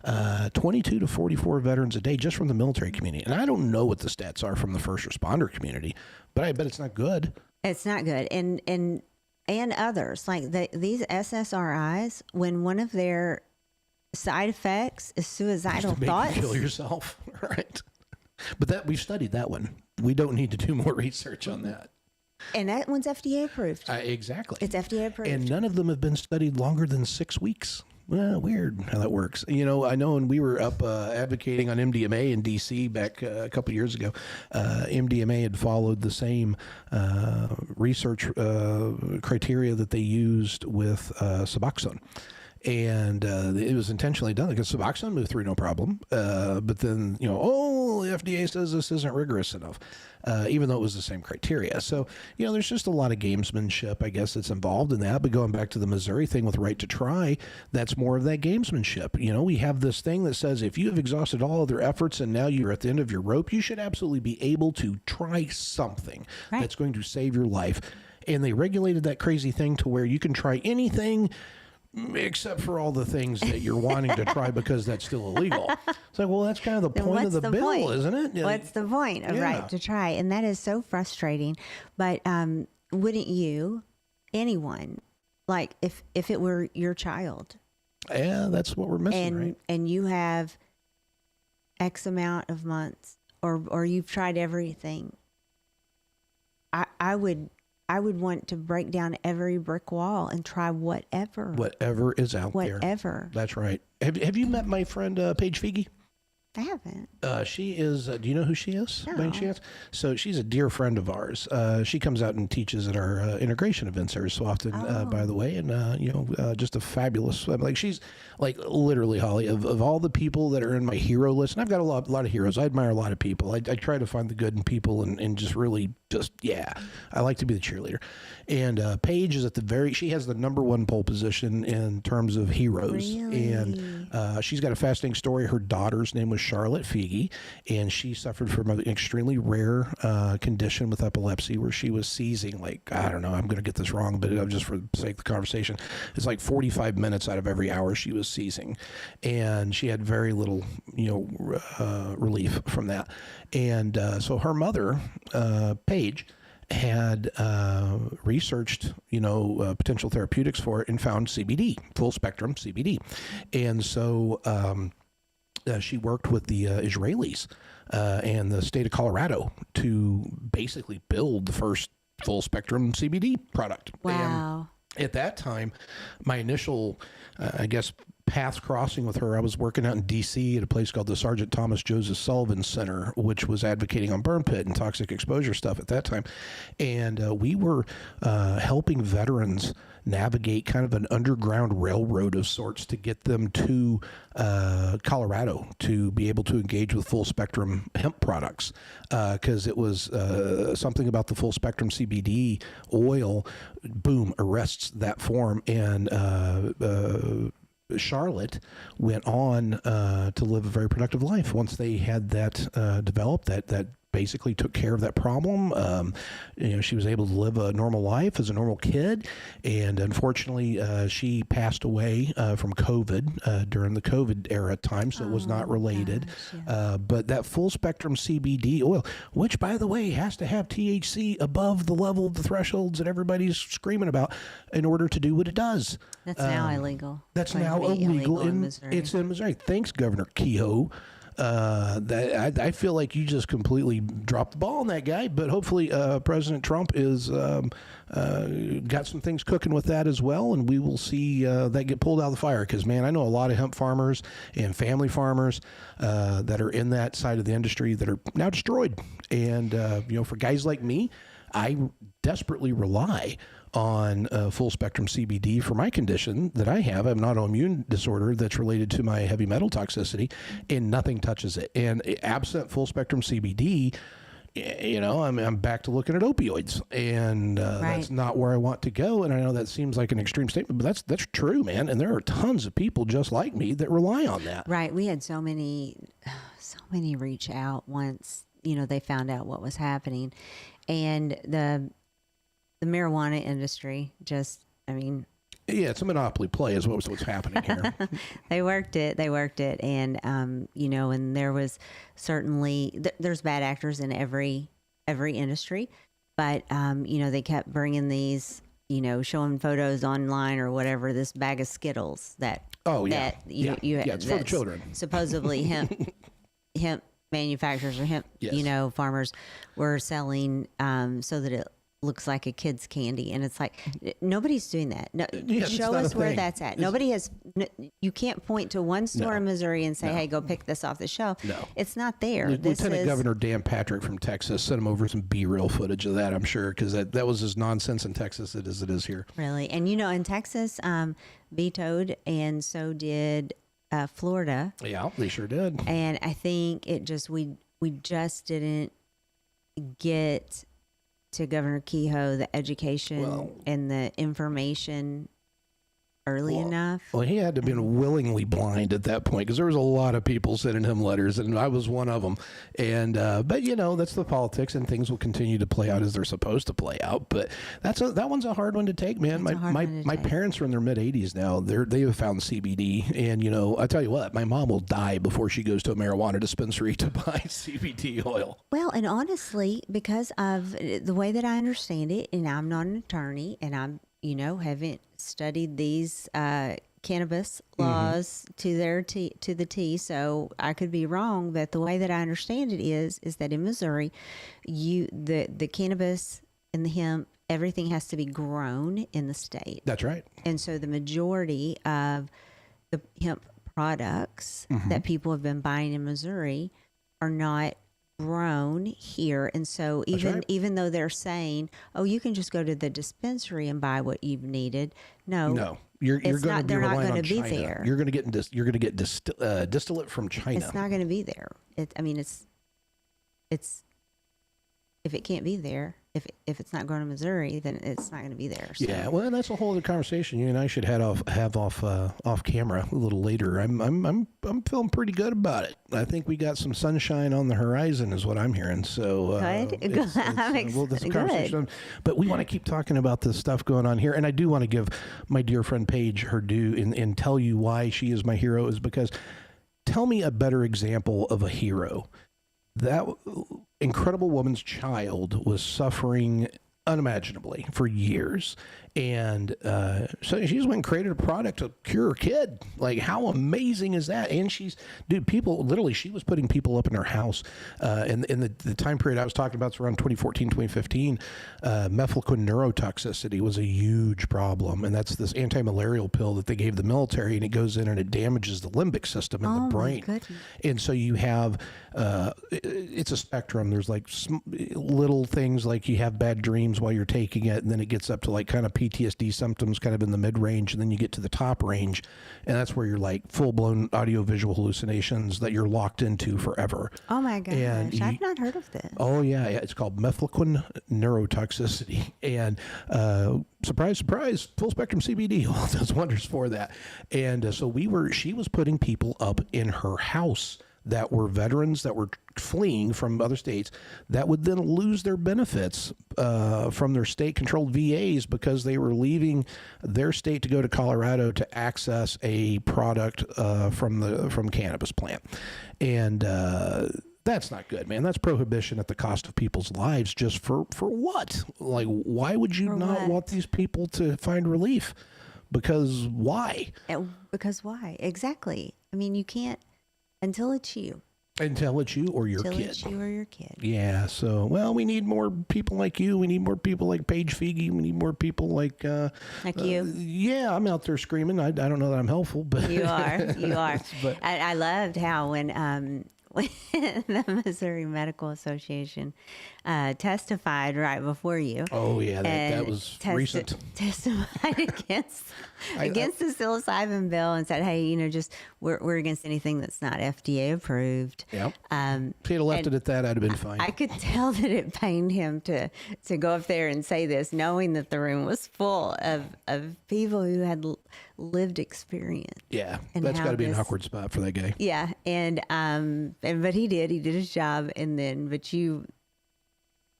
22 to 44 veterans a day just from the military community. And I don't know what the stats are from the first responder community, but I bet it's not good. It's not good. And others, like these SSRIs, when one of their side effects is suicidal thoughts. You kill yourself, right? But we've studied that one. We don't need to do more research on that. And that one's FDA approved. Exactly. It's FDA approved. And none of them have been studied longer than 6 weeks. Well, weird how that works. I know when we were up advocating on MDMA in D.C. back a couple of years ago, MDMA had followed the same research criteria that they used with Suboxone. And it was intentionally done because Suboxone moved through no problem. But then, the FDA says this isn't rigorous enough, even though it was the same criteria. So, there's just a lot of gamesmanship, I guess, that's involved in that. But going back to the Missouri thing with right to try, that's more of that gamesmanship. We have this thing that says if you have exhausted all other efforts and now you're at the end of your rope, you should absolutely be able to try something that's going to save your life. And they regulated that crazy thing to where you can try anything except for all the things that you're wanting to try because that's still illegal. It's like, well, that's kind of the point of the bill, isn't it? What's the point of right to try? And that is so frustrating. But wouldn't you, anyone, like if it were your child? Yeah, that's what we're missing, right? And you have X amount of months or you've tried everything. I would want to break down every brick wall and try whatever is out there. Whatever. That's right. Have you met my friend Paige Feige? I haven't. She is, do you know who she is? No. By any chance? So she's a dear friend of ours. She comes out and teaches at our integration events every so often, by the way. And, just a fabulous, she's like literally, Holly, of all the people that are in my hero list, and I've got a lot of heroes. I admire a lot of people. I try to find the good in people and just really just, yeah, I like to be the cheerleader. And Paige is at she has the #1 pole position in terms of heroes. Really? And she's got a fascinating story. Her daughter's name was Charlotte Feige, and she suffered from an extremely rare condition with epilepsy where she was seizing, like, I don't know, I'm going to get this wrong, but just for the sake of the conversation, it's like 45 minutes out of every hour she was seizing. And she had very little, relief from that. And so her mother, Paige, had researched, potential therapeutics for it and found CBD, full spectrum CBD. And so she worked with the Israelis and the state of Colorado to basically build the first full spectrum CBD product. Wow. And at that time, my initial, paths crossing with her, I was working out in D.C. at a place called the Sergeant Thomas Joseph Sullivan Center, which was advocating on burn pit and toxic exposure stuff at that time. And we were helping veterans navigate kind of an underground railroad of sorts to get them to Colorado to be able to engage with full spectrum hemp products, because it was something about the full spectrum CBD oil, boom, arrests that form. And Charlotte went on to live a very productive life once they had that developed, that basically took care of that problem. She was able to live a normal life as a normal kid, and unfortunately she passed away from COVID during the COVID era time, so it was not related. Gosh, yeah. But that full spectrum CBD oil, which by the way has to have THC above the level of the thresholds that everybody's screaming about in order to do what it does. That's now illegal. That's now illegal in Missouri. It's in Missouri. Thanks, Governor Kehoe. I feel like you just completely dropped the ball on that guy, but hopefully President Trump is got some things cooking with that as well, and we will see that get pulled out of the fire. Because, man, I know a lot of hemp farmers and family farmers that are in that side of the industry that are now destroyed. And, for guys like me, I desperately rely on full spectrum CBD for my condition that I have. I have an autoimmune disorder that's related to my heavy metal toxicity, and nothing touches it. And absent full spectrum CBD, I'm back to looking at opioids, and that's not where I want to go. And I know that seems like an extreme statement, but that's true, man. And there are tons of people just like me that rely on that. Right. We had so many reach out once, they found out what was happening. And the marijuana industry yeah, it's a monopoly play is what's happening here. They worked it. And, and there was certainly, there's bad actors in every industry, but, they kept bringing these, showing photos online or whatever, this bag of Skittles it's for the children. Supposedly hemp manufacturers or hemp, farmers were selling, so that it looks like a kid's candy, and it's like nobody's doing that. No, show us where that's at. Nobody has. You can't point to one store in Missouri and say, "Hey, go pick this off the shelf." No, it's not there. Lieutenant Governor Dan Patrick from Texas sent him over some B-reel footage of that. I'm sure because that was as nonsense in Texas as it is here. Really, and in Texas, vetoed, and so did Florida. Yeah, they sure did. And I think it just we just didn't get to Governor Kehoe the education and the information early enough. Well, he had to have been willingly blind at that point because there was a lot of people sending him letters, and I was one of them. And but that's the politics, and things will continue to play out as they're supposed to play out. But that one's a hard one to take, man. My parents are in their mid-80s now. They have found CBD, and I tell you what, my mom will die before she goes to a marijuana dispensary to buy CBD oil. Well, and honestly, because of the way that I understand it, and I'm not an attorney, and I'm haven't studied these cannabis laws to the T, so I could be wrong. But the way that I understand it is that in Missouri, the cannabis and the hemp, everything has to be grown in the state. That's right. And so the majority of the hemp products that people have been buying in Missouri are not grown here. And so even though they're saying, oh, you can just go to the dispensary and buy what you've needed, no, you're going to be relying on China. They're not going to be there. You're going to get distillate from China. It's not going to be there. It's if it can't be there, if it's not grown in Missouri, then it's not going to be there. So. Yeah, well, that's a whole other conversation. You and I should have off camera a little later. I'm feeling pretty good about it. I think we got some sunshine on the horizon, is what I'm hearing. So well, that's a conversation. But we want to keep talking about this stuff going on here, and I do want to give my dear friend Paige her due and tell you why she is my hero. Is because tell me a better example of a hero. That incredible woman's child was suffering unimaginably for years. And so she just went and created a product to cure her kid. Like, how amazing is that? And people, literally, she was putting people up in her house. In the time period I was talking about, it's around 2014, 2015, methylquine neurotoxicity was a huge problem. And that's this anti-malarial pill that they gave the military, and it goes in and it damages the limbic system in the brain. And so you have, it's a spectrum. There's like little things like you have bad dreams while you're taking it, and then it gets up to like kind of PTSD symptoms kind of in the mid-range, and then you get to the top range, and that's where you're like full-blown audio-visual hallucinations that you're locked into forever. Oh my gosh, I've not heard of this. Oh yeah, it's called methylquine neurotoxicity, and surprise, surprise, full-spectrum CBD does wonders for that. And so she was putting people up in her house that were veterans that were fleeing from other states that would then lose their benefits from their state-controlled VAs because they were leaving their state to go to Colorado to access a product from cannabis plant. And that's not good, man. That's prohibition at the cost of people's lives just for what? Like, why would you not want these people to find relief? Because why? Because why? Exactly. I mean, you can't. Until it's you. Until it's you or your kid. Until it's you or your kid. Yeah. So, well, we need more people like you. We need more people like Paige Feige. We need more people like you. Yeah, I'm out there screaming. I don't know that I'm helpful, but you are. You are. But I loved how when the Missouri Medical Association testified right before you. Oh yeah, that was recent. Testified against the psilocybin bill and said, "Hey, just we're against anything that's not FDA approved." Yep. If he'd have left it at that, I'd have been fine. I could tell that it pained him to go up there and say this, knowing that the room was full of people who had lived experience. Yeah, that's got to be an awkward spot for that guy. Yeah, but he did his job, but you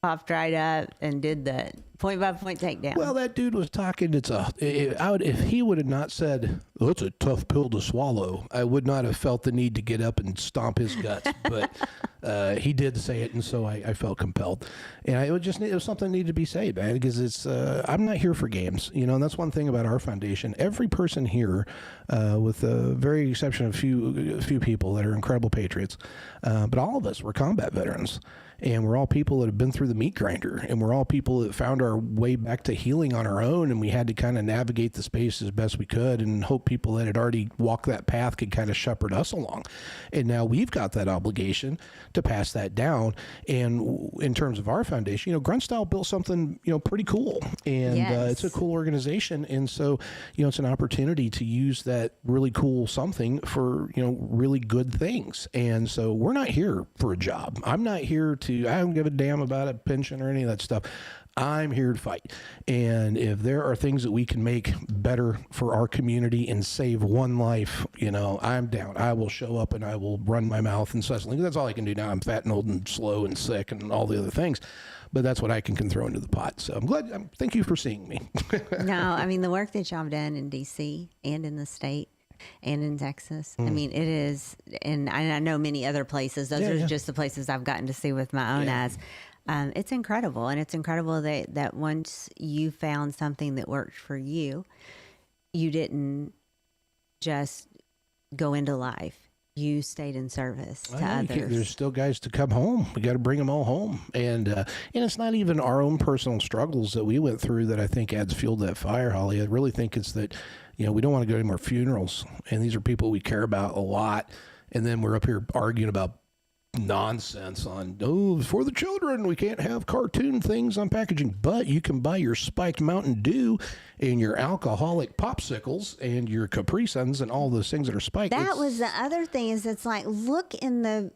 popped right up and did the point by point takedown. Well, that dude was talking. If he would have not said, "Oh, it's a tough pill to swallow," I would not have felt the need to get up and stomp his guts. But he did say it, and so I felt compelled. And it was something that needed to be said, man, because I'm not here for games, and that's one thing about our foundation. Every person here, with the very exception of a few people that are incredible patriots, but all of us, we're combat veterans. And we're all people that have been through the meat grinder, and we're all people that found our way back to healing on our own, and we had to kind of navigate the space as best we could and hope people that had already walked that path could kind of shepherd us along. And now we've got that obligation to pass that down. And in terms of our foundation, Grunt Style built something, pretty cool, and it's a cool organization. And so, it's an opportunity to use that really cool something for, really good things. And so we're not here for a job. I'm not here I don't give a damn about a pension or any of that stuff. I'm here to fight. And if there are things that we can make better for our community and save one life, I'm down. I will show up and I will run my mouth incessantly. That's all I can do now. I'm fat and old and slow and sick and all the other things. But that's what I can throw into the pot. So I'm glad. Thank you for seeing me. No, I mean, the work that y'all have done in D.C. and in the state and in Texas. I mean, it is, and I know many other places. Those are just the places I've gotten to see with my own eyes. It's incredible. And it's incredible that once you found something that worked for you, you didn't just go into life. You stayed in service to others. There's still guys to come home. We got to bring them all home. And it's not even our own personal struggles that we went through that I think adds fuel to that fire, Holly. I really think it's that, we don't want to go to any more funerals. And these are people we care about a lot. And then we're up here arguing about nonsense on, for the children, we can't have cartoon things on packaging, but you can buy your spiked Mountain Dew and your alcoholic popsicles and your Capri Suns and all those things that are spiked. That was the other thing, is it's like, look in the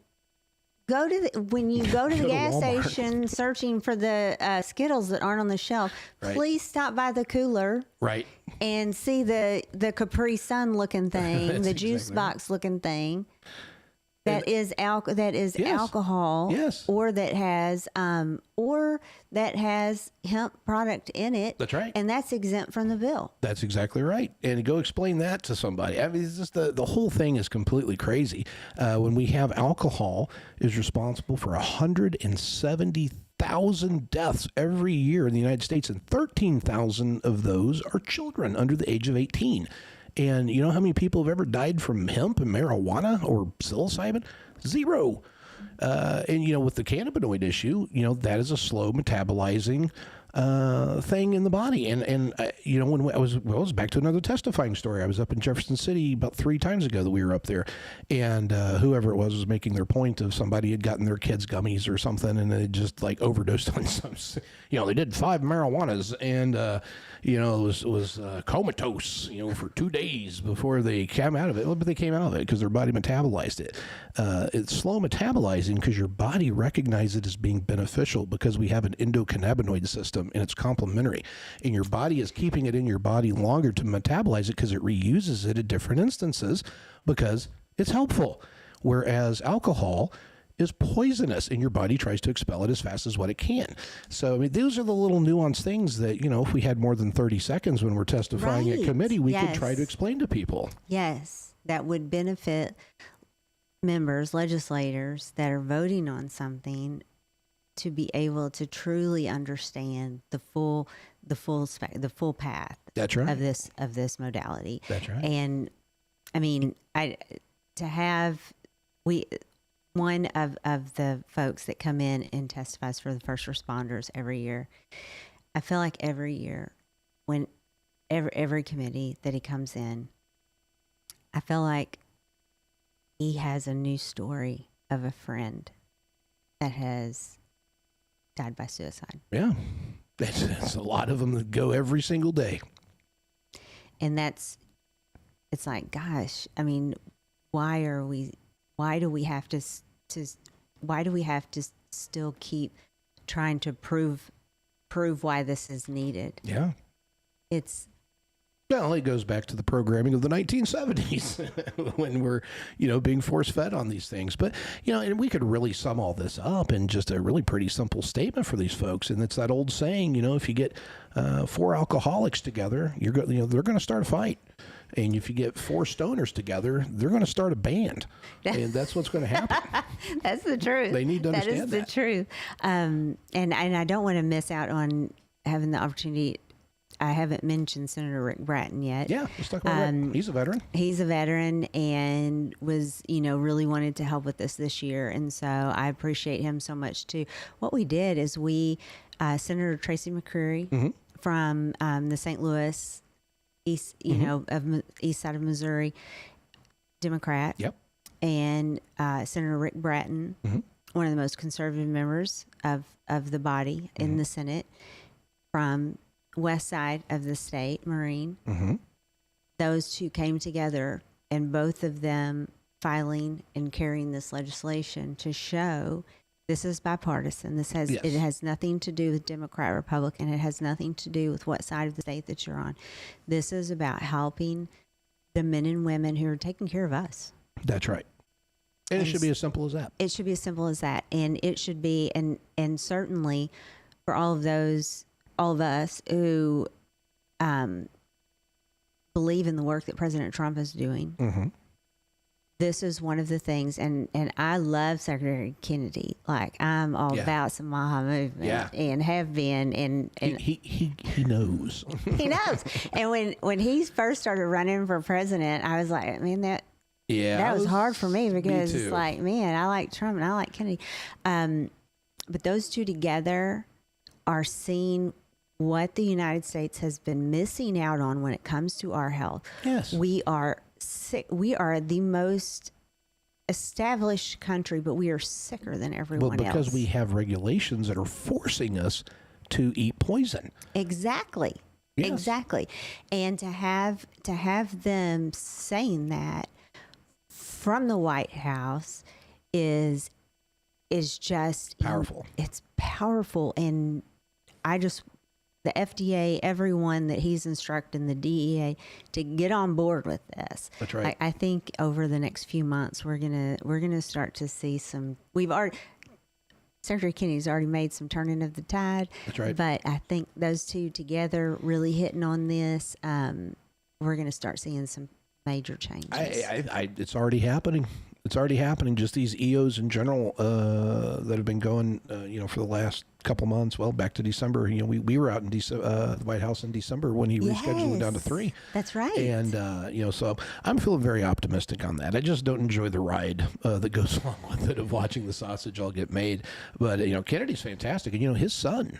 when you go to the Go to gas Walmart. station searching for the Skittles that aren't on the shelf, Right. please stop by the cooler Right. and see the Capri Sun looking thing, the juice exactly box looking thing. That is Yes. alcohol, Yes. or that has hemp product in it. That's right. And that's exempt from the bill. That's exactly right. And go explain that to somebody. I mean, it's just the whole thing is completely crazy. When we have alcohol is responsible for 170,000 deaths every year in the United States, and 13,000 of those are children under the age of 18. And you know how many people have ever died from hemp and marijuana or psilocybin? Zero. And, you know, with the cannabinoid issue, you know, that is a slow metabolizing thing in the body. And you know, when I was back to another testifying story. I was up in Jefferson City about 3 times ago that we were up there. And whoever it was making their point of somebody had gotten their kids gummies or something, and they just like overdosed on some, you know, they did 5 marijuanas, and, you know, it was comatose, you know, for 2 days before they came out of it. Well, but they came out of it because their body metabolized it. It's slow metabolizing because your body recognizes it as being beneficial because we have an endocannabinoid system and it's complementary. And your body is keeping it in your body longer to metabolize it because it reuses it at different instances because it's helpful. Whereas alcohol is poisonous and your body tries to expel it as fast as what it can. So, I mean, those are the little nuanced things that, you know, if we had more than 30 seconds when we're testifying at committee, we could try to explain to people. Yes, that would benefit members, legislators that are voting on something to be able to truly understand the full path. That's right. of this modality. That's right. And I mean, one of the folks that come in and testifies for the first responders every year, I feel like every year when every committee that he comes in, I feel like he has a new story of a friend that has died by suicide. Yeah. That's a lot of them that go every single day. And it's like, gosh, I mean, why do we have to still keep trying to prove why this is needed? Yeah. Well, it goes back to the programming of the 1970s when we're, you know, being force-fed on these things. But, you know, and we could really sum all this up in just a really pretty simple statement for these folks. And it's that old saying, you know, if you get 4 alcoholics together, they're going to start a fight. And if you get 4 stoners together, they're going to start a band. And that's what's going to happen. That's the truth. They need to understand that. That is the truth. And I don't want to miss out on having the opportunity. I haven't mentioned Senator Rick Bratton yet. Yeah, let's talk about Rick. He's a veteran. He's a veteran and was, you know, really wanted to help with this year. And so I appreciate him so much too. What we did is Senator Tracy McCreary from the St. Louis East, you know, of east side of Missouri, Democrat. Yep. And Senator Rick Bratton, one of the most conservative members of the body in the Senate, from west side of the state, Marine. Those two came together, and both of them filing and carrying this legislation to show this is bipartisan. It has nothing to do with Democrat, Republican. It has nothing to do with what side of the state that you're on. This is about helping the men and women who are taking care of us. That's right. And it should be as simple as that. It should be as simple as that. And it should be, and certainly for all of us who believe in the work that President Trump is doing. This is one of the things, and I love Secretary Kennedy. Like, I'm all about some Maha movement and have been. And he knows. He knows. And when he first started running for president, I was like, man, that was hard for me because it's like, man, I like Trump and I like Kennedy. But those two together are seeing what the United States has been missing out on when it comes to our health. Yes. We are sick. We are the most established country, but we are sicker than everyone else. Well, because we have regulations that are forcing us to eat poison. Exactly. Yes. Exactly. And to have them saying that from the White House is is just powerful. It's powerful. And the FDA, everyone that he's instructing, the DEA, to get on board with this. That's right. I think over the next few months, we're gonna start to see some. Secretary Kennedy's already made some turning of the tide. That's right. But I think those two together really hitting on this, we're going to start seeing some major changes. It's already happening. It's already happening. Just these EOs in general that have been going, for the last couple months. Well, back to December. We were out in the White House in December when he rescheduled it down to 3. That's right. And so I'm feeling very optimistic on that. I just don't enjoy the ride that goes along with it of watching the sausage all get made. But Kennedy's fantastic, and his son,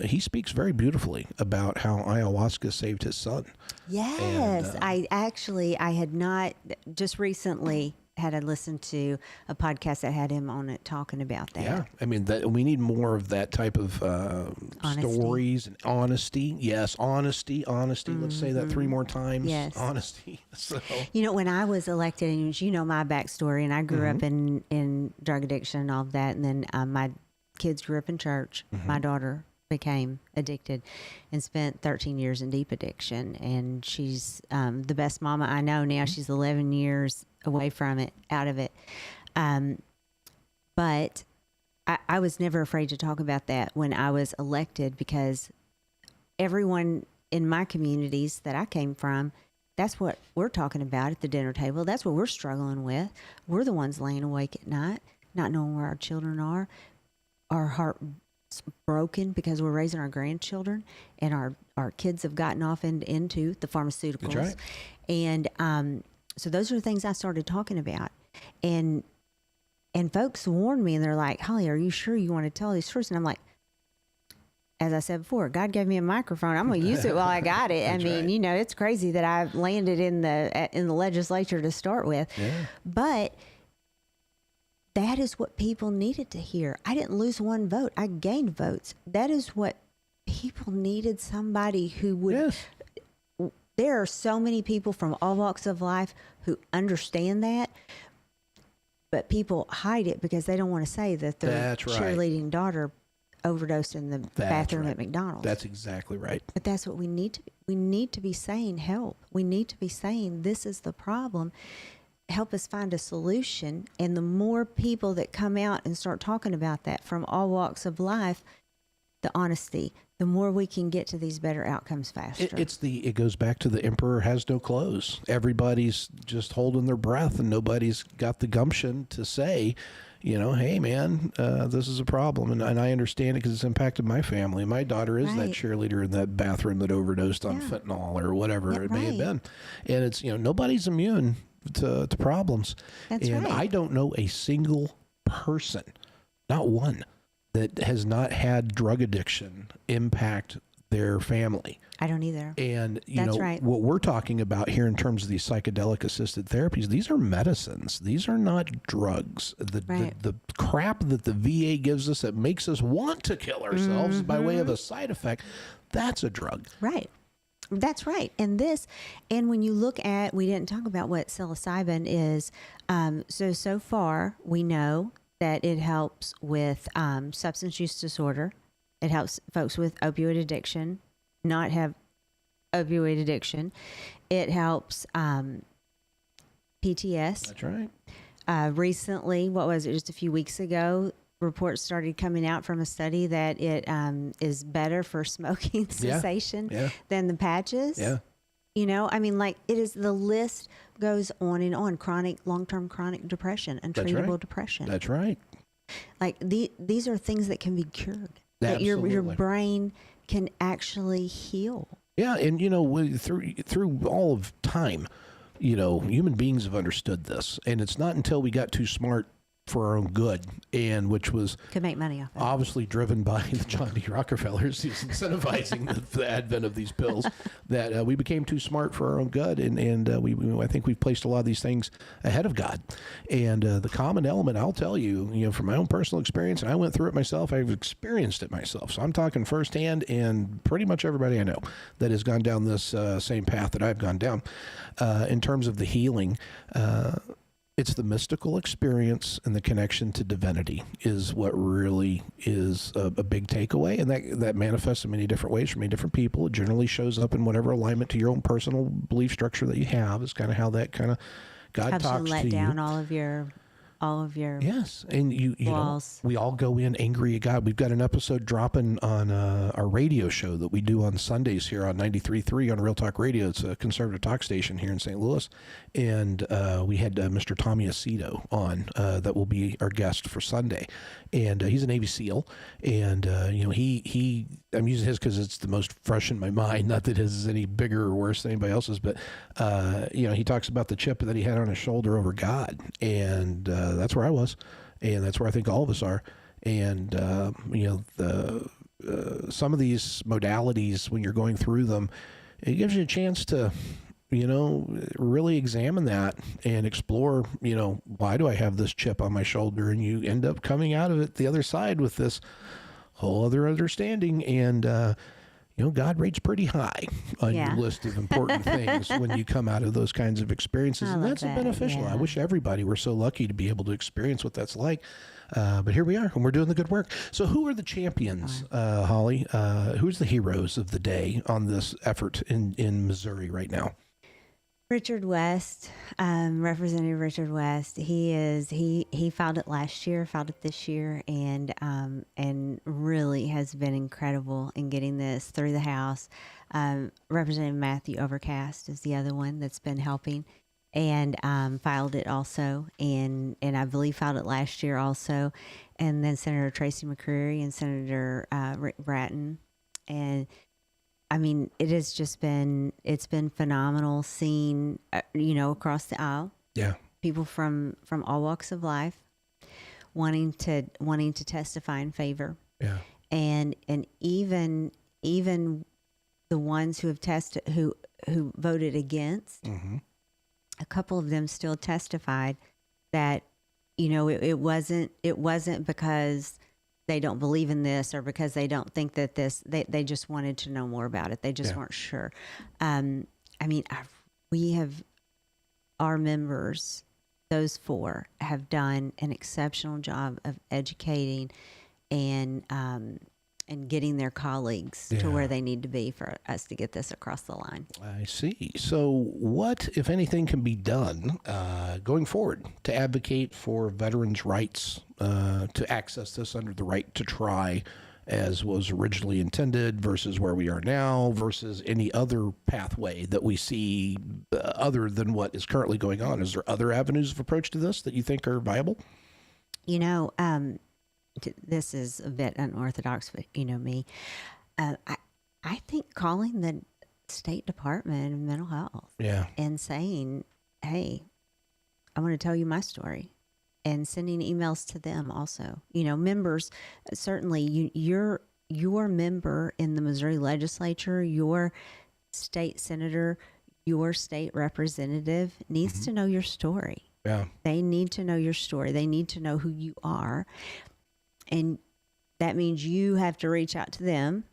he speaks very beautifully about how ayahuasca saved his son. Yes, and, I had not just recently. Had I listened to a podcast that had him on it talking about that. Yeah, I mean, we need more of that type of stories and honesty. Yes, honesty. Mm-hmm. Let's say that 3 more times. Yes. Honesty. So. When I was elected, and my backstory, and I grew up in drug addiction and all of that, and then my kids grew up in church. Mm-hmm. My daughter became addicted and spent 13 years in deep addiction, and she's the best mama I know now. She's 11 years away from it, out of it. But I was never afraid to talk about that when I was elected, because everyone in my communities that I came from, that's what we're talking about at the dinner table. That's what we're struggling with. We're the ones laying awake at night, not knowing where our children are. Our heart's broken because we're raising our grandchildren, and our kids have gotten off into the pharmaceuticals. That's right. And so those are the things I started talking about. And folks warned me, and they're like, Holly, are you sure you want to tell these stories? And I'm like, as I said before, God gave me a microphone. I'm going to use it while I got it. I mean, right. It's crazy that I landed in the legislature to start with. Yeah. But that is what people needed to hear. I didn't lose 1 vote. I gained votes. That is what people needed, somebody who would... Yes. There are so many people from all walks of life who understand that, but people hide it because they don't want to say that their cheerleading daughter overdosed in the bathroom at McDonald's. That's exactly right. But that's what we need to. We need to be saying help. We need to be saying this is the problem. Help us find a solution. And the more people that come out and start talking about that from all walks of life, the honesty, the more we can get to these better outcomes faster. It goes back to the emperor has no clothes. Everybody's just holding their breath, and nobody's got the gumption to say, hey man, this is a problem. And I understand it because it's impacted my family. My daughter is that cheerleader in that bathroom that overdosed on fentanyl or whatever it may have been. And it's, nobody's immune to problems. That's and right. I don't know a single person, not one, that has not had drug addiction impact their family. I don't either. And, right. what we're talking about here in terms of these psychedelic assisted therapies, these are medicines. These are not drugs. The crap that the VA gives us that makes us want to kill ourselves by way of a side effect, that's a drug. Right. That's right. And when you look at, we didn't talk about what psilocybin is. So far we know that it helps with substance use disorder. It helps folks with opioid addiction not have opioid addiction. It helps PTS. That's right. Recently, what was it, just a few weeks ago, reports started coming out from a study that it is better for smoking cessation than the patches. Yeah. It is, the list goes on and on. Long-term chronic depression, untreatable depression. That's right. Like these are things that can be cured. That your brain can actually heal. Yeah, and through all of time, human beings have understood this, and it's not until we got too smart for our own good, and which was could make money off it. Obviously driven by the John D. Rockefellers, who's incentivizing the advent of these pills, that we became too smart for our own good, and I think we've placed a lot of these things ahead of God. And the common element, I'll tell you, from my own personal experience, and I went through it myself, I've experienced it myself, so I'm talking firsthand, and pretty much everybody I know that has gone down this same path that I've gone down in terms of the healing. It's the mystical experience and the connection to divinity is what really is a big takeaway. And that manifests in many different ways for many different people. It generally shows up in whatever alignment to your own personal belief structure that you have is kind of how that kind of God helps talks you let to down you. all of your Yes, and you know, walls. we all go in angry at God. We've got an episode dropping on our radio show that we do on Sundays here on 93.3 on Real Talk Radio. It's a conservative talk station here in St. Louis, and we had Mr. Tommy Aceto on that will be our guest for Sunday, and he's a Navy SEAL, and you know he I'm using his because it's the most fresh in my mind. Not that his is any bigger or worse than anybody else's, but you know, he talks about the chip that he had on his shoulder over God, and that's where I was, and that's where I think all of us are. And you know, some of these modalities, when you're going through them, it gives you a chance to, you know, really examine that and explore, you know, why do I have this chip on my shoulder? And you end up coming out of it the other side with this whole other understanding. And you know, God rates pretty high on your list of important things when you come out of those kinds of experiences. And that's beneficial. I wish everybody were so lucky to be able to experience what that's like. But here we are, and we're doing the good work. So who are the champions, Holly? Who's the heroes of the day on this effort in Missouri right now? Richard West, Representative Richard West. He filed it last year, filed it this year, and really has been incredible in getting this through the House. Representative Matthew Overcast is the other one that's been helping, and filed it also, and I believe filed it last year also, and then Senator Tracy McCreary and Senator Rick Bratton, and I mean, it's been phenomenal seeing, you know, across the aisle. Yeah. People from all walks of life wanting to testify in favor. Yeah. And even the ones who have who voted against, a couple of them still testified that, you know, it wasn't because they don't believe in this or because they don't think that they just wanted to know more about it. They just weren't sure. I mean, our members, those four, have done an exceptional job of educating and getting their colleagues to where they need to be for us to get this across the line. I see. So what, if anything, can be done going forward to advocate for veterans' rights to access this under the right to try as was originally intended versus where we are now versus any other pathway that we see other than what is currently going on? Is there other avenues of approach to this that you think are viable? You know, this is a bit unorthodox, but you know me. I think calling the State Department of Mental Health and saying, hey, I want to tell you my story, and sending emails to them also. You know, members, certainly your member in the Missouri legislature, your state senator, your state representative needs to know your story. Yeah. They need to know your story. They need to know who you are. And that means you have to reach out to them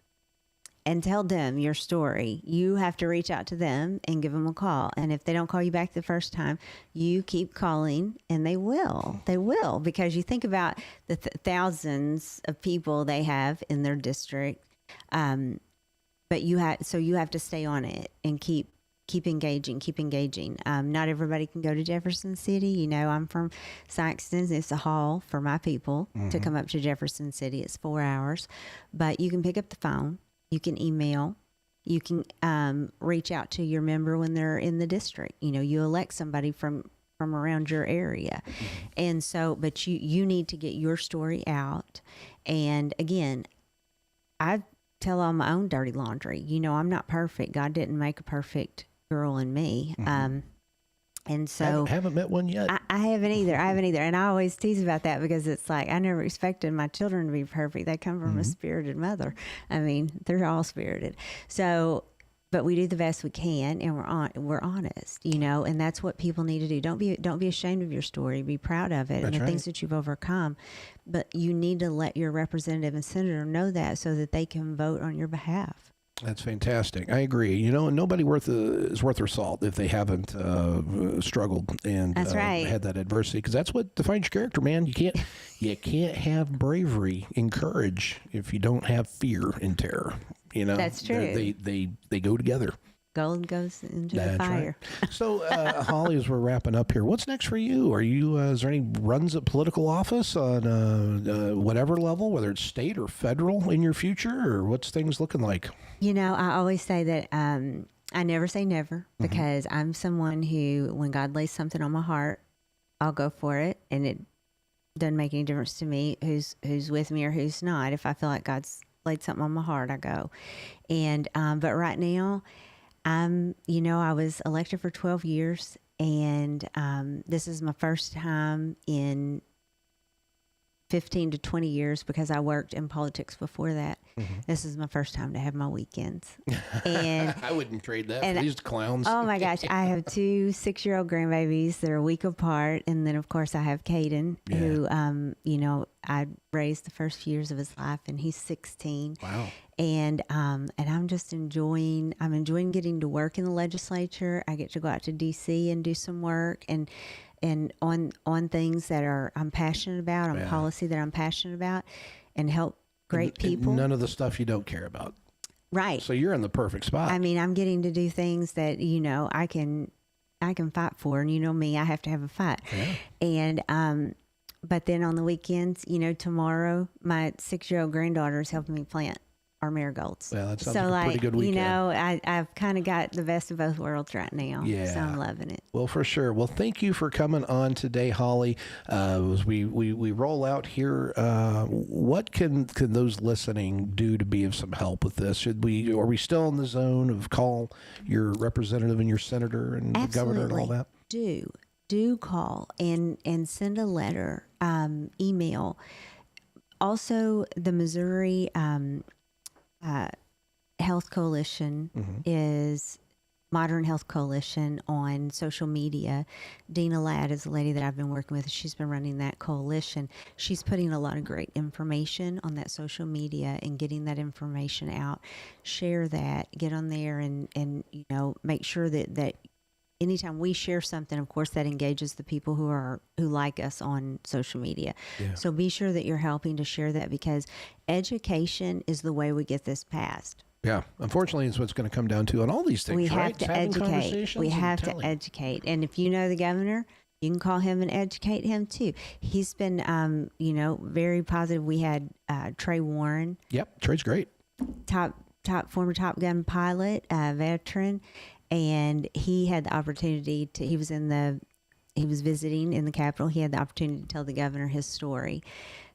and tell them your story. You have to reach out to them and give them a call. And if they don't call you back the first time, you keep calling, and they will. They will, because you think about the thousands of people they have in their district. But you have to stay on it and keep engaging. Not everybody can go to Jefferson City. You know, I'm from Saxton. It's a haul for my people to come up to Jefferson City. It's 4 hours, but you can pick up the phone. You can email. You can reach out to your member when they're in the district. You know, you elect somebody from around your area. And so, but you need to get your story out. And again, I tell all my own dirty laundry. You know, I'm not perfect. God didn't make a perfect girl in me. And so I haven't met one yet. I haven't either. And I always tease about that because it's like, I never expected my children to be perfect. They come from a spirited mother. I mean, they're all spirited. So, but we do the best we can, and we're honest, you know, and that's what people need to do. Don't be ashamed of your story. Be proud of it and the things that you've overcome. But you need to let your representative and senator know that so that they can vote on your behalf. That's fantastic. I agree. And nobody is worth their salt if they haven't struggled and That's right. had that adversity, because that's what defines your character, man. You can't have bravery and courage if you don't have fear and terror. That's true. They go together. Gold goes into the fire. Right. So, Holly, as we're wrapping up here, what's next for you? Are you? Is there any runs at political office on whatever level, whether it's state or federal, in your future, or what's things looking like? I always say that I never say never, because I'm someone who, when God lays something on my heart, I'll go for it, and it doesn't make any difference to me who's with me or who's not. If I feel like God's laid something on my heart, I go. And but right now, I was elected for 12 years, and this is my first time in 15 to 20 years, because I worked in politics before that. This is my first time to have my weekends. And I wouldn't trade that for these clowns. Oh my gosh. I have 2 6-year-old grandbabies that are a week apart. And then of course I have Caden, who, I raised the first few years of his life, and he's 16. Wow. And I'm just enjoying getting to work in the legislature. I get to go out to DC and do some work and on things that I'm passionate about, on policy that I'm passionate about, and help great people. And none of the stuff you don't care about. Right. So you're in the perfect spot. I mean, I'm getting to do things that, I can fight for, and me, I have to have a fight. Yeah. And, but then on the weekends, tomorrow, my 6-year-old granddaughter is helping me plant our marigolds. Well, that sounds like a pretty good weekend. I've kind of got the best of both worlds right now. Yeah. So I'm loving it. Well, for sure. Well, thank you for coming on today, Holly. As we roll out here, what can those listening do to be of some help with this? Are we still in the zone of call your representative and your senator and Absolutely. The governor and all that? Do call and send a letter, email. Also, the Missouri Health Coalition is Modern Health Coalition on social media. Dina Ladd is a lady that I've been working with. She's been running that coalition. She's putting a lot of great information on that social media and getting that information out. Share that, get on there and make sure that anytime we share something, of course, that engages the people who like us on social media. Yeah. So be sure that you're helping to share that, because education is the way we get this passed. Yeah, unfortunately, it's what's going to come down to on all these things. We have right? to educate. We have to educate. And if you know the governor, you can call him and educate him too. He's been, very positive. We had Trey Warren. Yep, Trey's great. Former Top Gun pilot, veteran. And he had the opportunity he was visiting in the Capitol. He had the opportunity to tell the governor his story.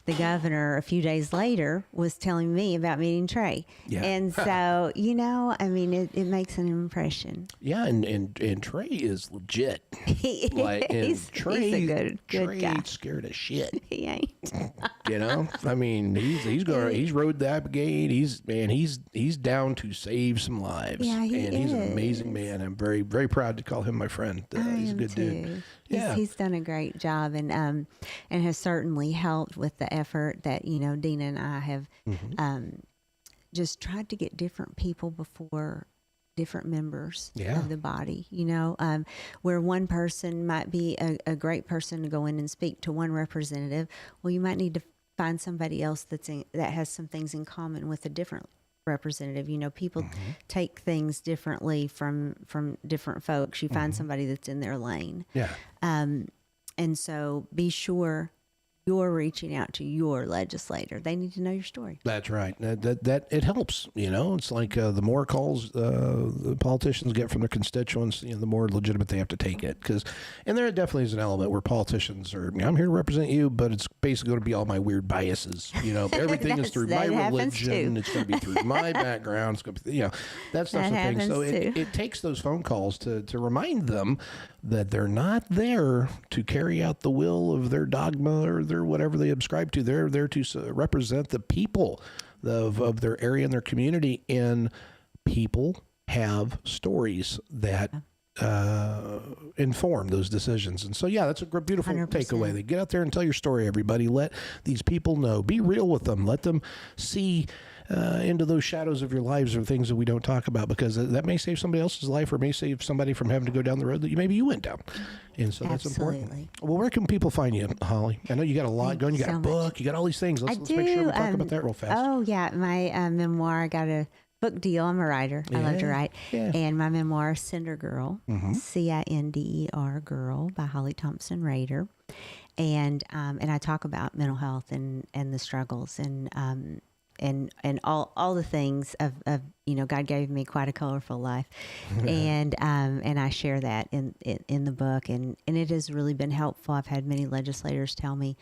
The governor, a few days later, was telling me about meeting Trey. Yeah. And so, it makes an impression. Yeah, and Trey is legit. He's a good Trey guy. Ain't scared of shit. He ain't. He's rode that brigade. He's down to save some lives. Yeah, he's an amazing man. I'm very, very proud to call him my friend. He's a good dude. Yeah. He's done a great job and has certainly helped with the effort that, Dina and I have just tried to get different people before different members of the body, where one person might be a great person to go in and speak to one representative. Well, you might need to find somebody else that has some things in common with a different representative. People take things differently from different folks. You find somebody that's in their lane. Yeah. And so be sure you're reaching out to your legislator. They need to know your story. That's right. That it helps. It's like the more calls the politicians get from their constituents, the more legitimate they have to take it. And there definitely is an element where politicians are, I'm here to represent you, but it's basically going to be all my weird biases. Everything is through my religion. It's going to be through my background. It's going to be, that stuff's the thing. So it takes those phone calls to remind them that they're not there to carry out the will of their dogma or their whatever they subscribe to. They're there to represent the people of their area and their community. And people have stories that inform those decisions. And so, that's a beautiful 100%. Takeaway. They get out there and tell your story, everybody. Let these people know. Be real with them. Let them see into those shadows of your lives or things that we don't talk about, because that may save somebody else's life or may save somebody from having to go down the road that maybe you went down. And so that's important. Well, where can people find you, Holly? I know you got a lot going. You got a book. You got all these things. Let's make sure we talk about that real fast. Oh, yeah. My memoir, I got a book deal. I'm a writer. I love to write. Yeah. And my memoir, Cinder Girl, Cinder Girl by Holly Thompson Rader. And I talk about mental health and the struggles and all the things of God gave me quite a colorful life, and I share that in the book, and it has really been helpful. I've had many legislators tell me,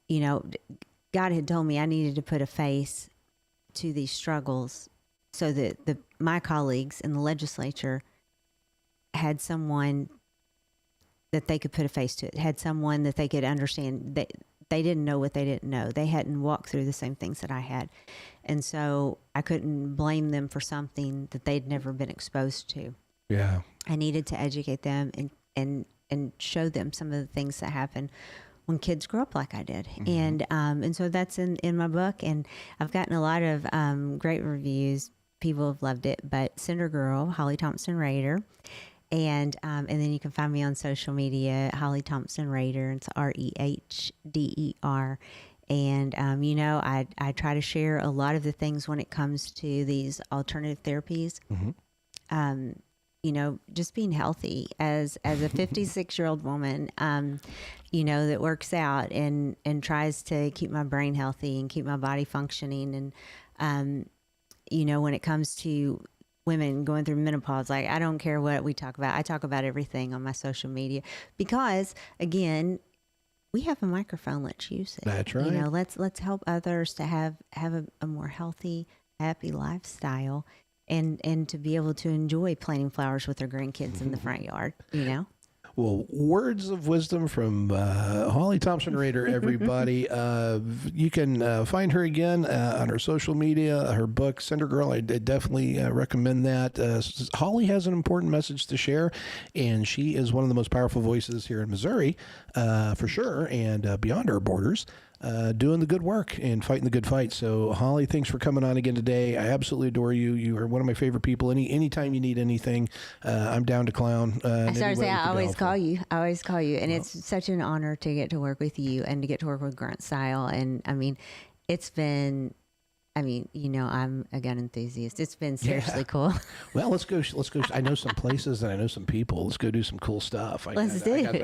God had told me I needed to put a face to these struggles, so that my colleagues in the legislature had someone that they could put a face to it, had someone that they could understand. That they didn't know what they didn't know. They hadn't walked through the same things that I had. And so I couldn't blame them for something that they'd never been exposed to. Yeah. I needed to educate them and show them some of the things that happen when kids grow up like I did. And so that's in my book. And I've gotten a lot of great reviews. People have loved it. But Cinder Girl, Holly Thompson Rader. And then you can find me on social media, Holly Thompson Rader. It's REHDER. And, I try to share a lot of the things when it comes to these alternative therapies. Just being healthy as a 56-year-old woman, that works out and tries to keep my brain healthy and keep my body functioning. And, when it comes to women going through menopause, like, I don't care what we talk about. I talk about everything on my social media because, again, we have a microphone. Let's use it. That's right. Let's help others to have a more healthy, happy lifestyle, and to be able to enjoy planting flowers with their grandkids in the front yard. Well, words of wisdom from Holly Thompson Rader, everybody. You can find her again on her social media, her book, Cinder Girl. I definitely recommend that. Holly has an important message to share, and she is one of the most powerful voices here in Missouri, for sure, and beyond our borders. Doing the good work and fighting the good fight. So, Holly, thanks for coming on again today. I absolutely adore you. You are one of my favorite people. Anytime you need anything, I'm down to clown. I started saying I always call you. And it's such an honor to get to work with you and to get to work with Grunt Style. And it's been, I'm a gun enthusiast. It's been seriously cool. Well, let's go. I know some places and I know some people. Let's go do some cool stuff. I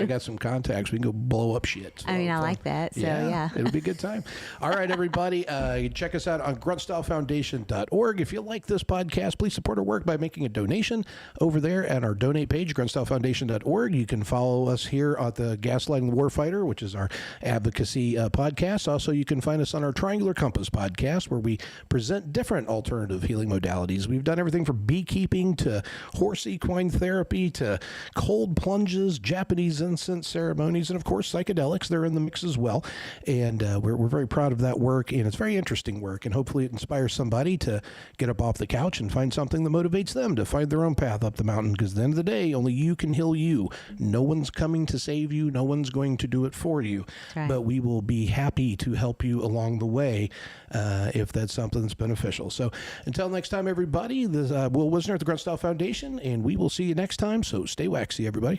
got some contacts. We can go blow up shit. So I like that. So yeah. It'll be a good time. All right, everybody. Check us out on gruntstylefoundation.org. If you like this podcast, please support our work by making a donation over there at our donate page, gruntstylefoundation.org. You can follow us here at the Gaslighting the Warfighter, which is our advocacy podcast. Also, you can find us on our Triangular Compass podcast, where we present different alternative healing modalities. We've done everything from beekeeping to horse equine therapy to cold plunges, Japanese incense ceremonies, and of course psychedelics. They're in the mix as well. And we're very proud of that work, and it's very interesting work, and hopefully it inspires somebody to get up off the couch and find something that motivates them to find their own path up the mountain, because at the end of the day, only you can heal you. No one's coming to save you. No one's going to do it for you. Right. But we will be happy to help you along the way if that's something that's beneficial. So until next time, everybody, this Will Wisner at the Grunt Style Foundation, and we will see you next time. So stay waxy, everybody.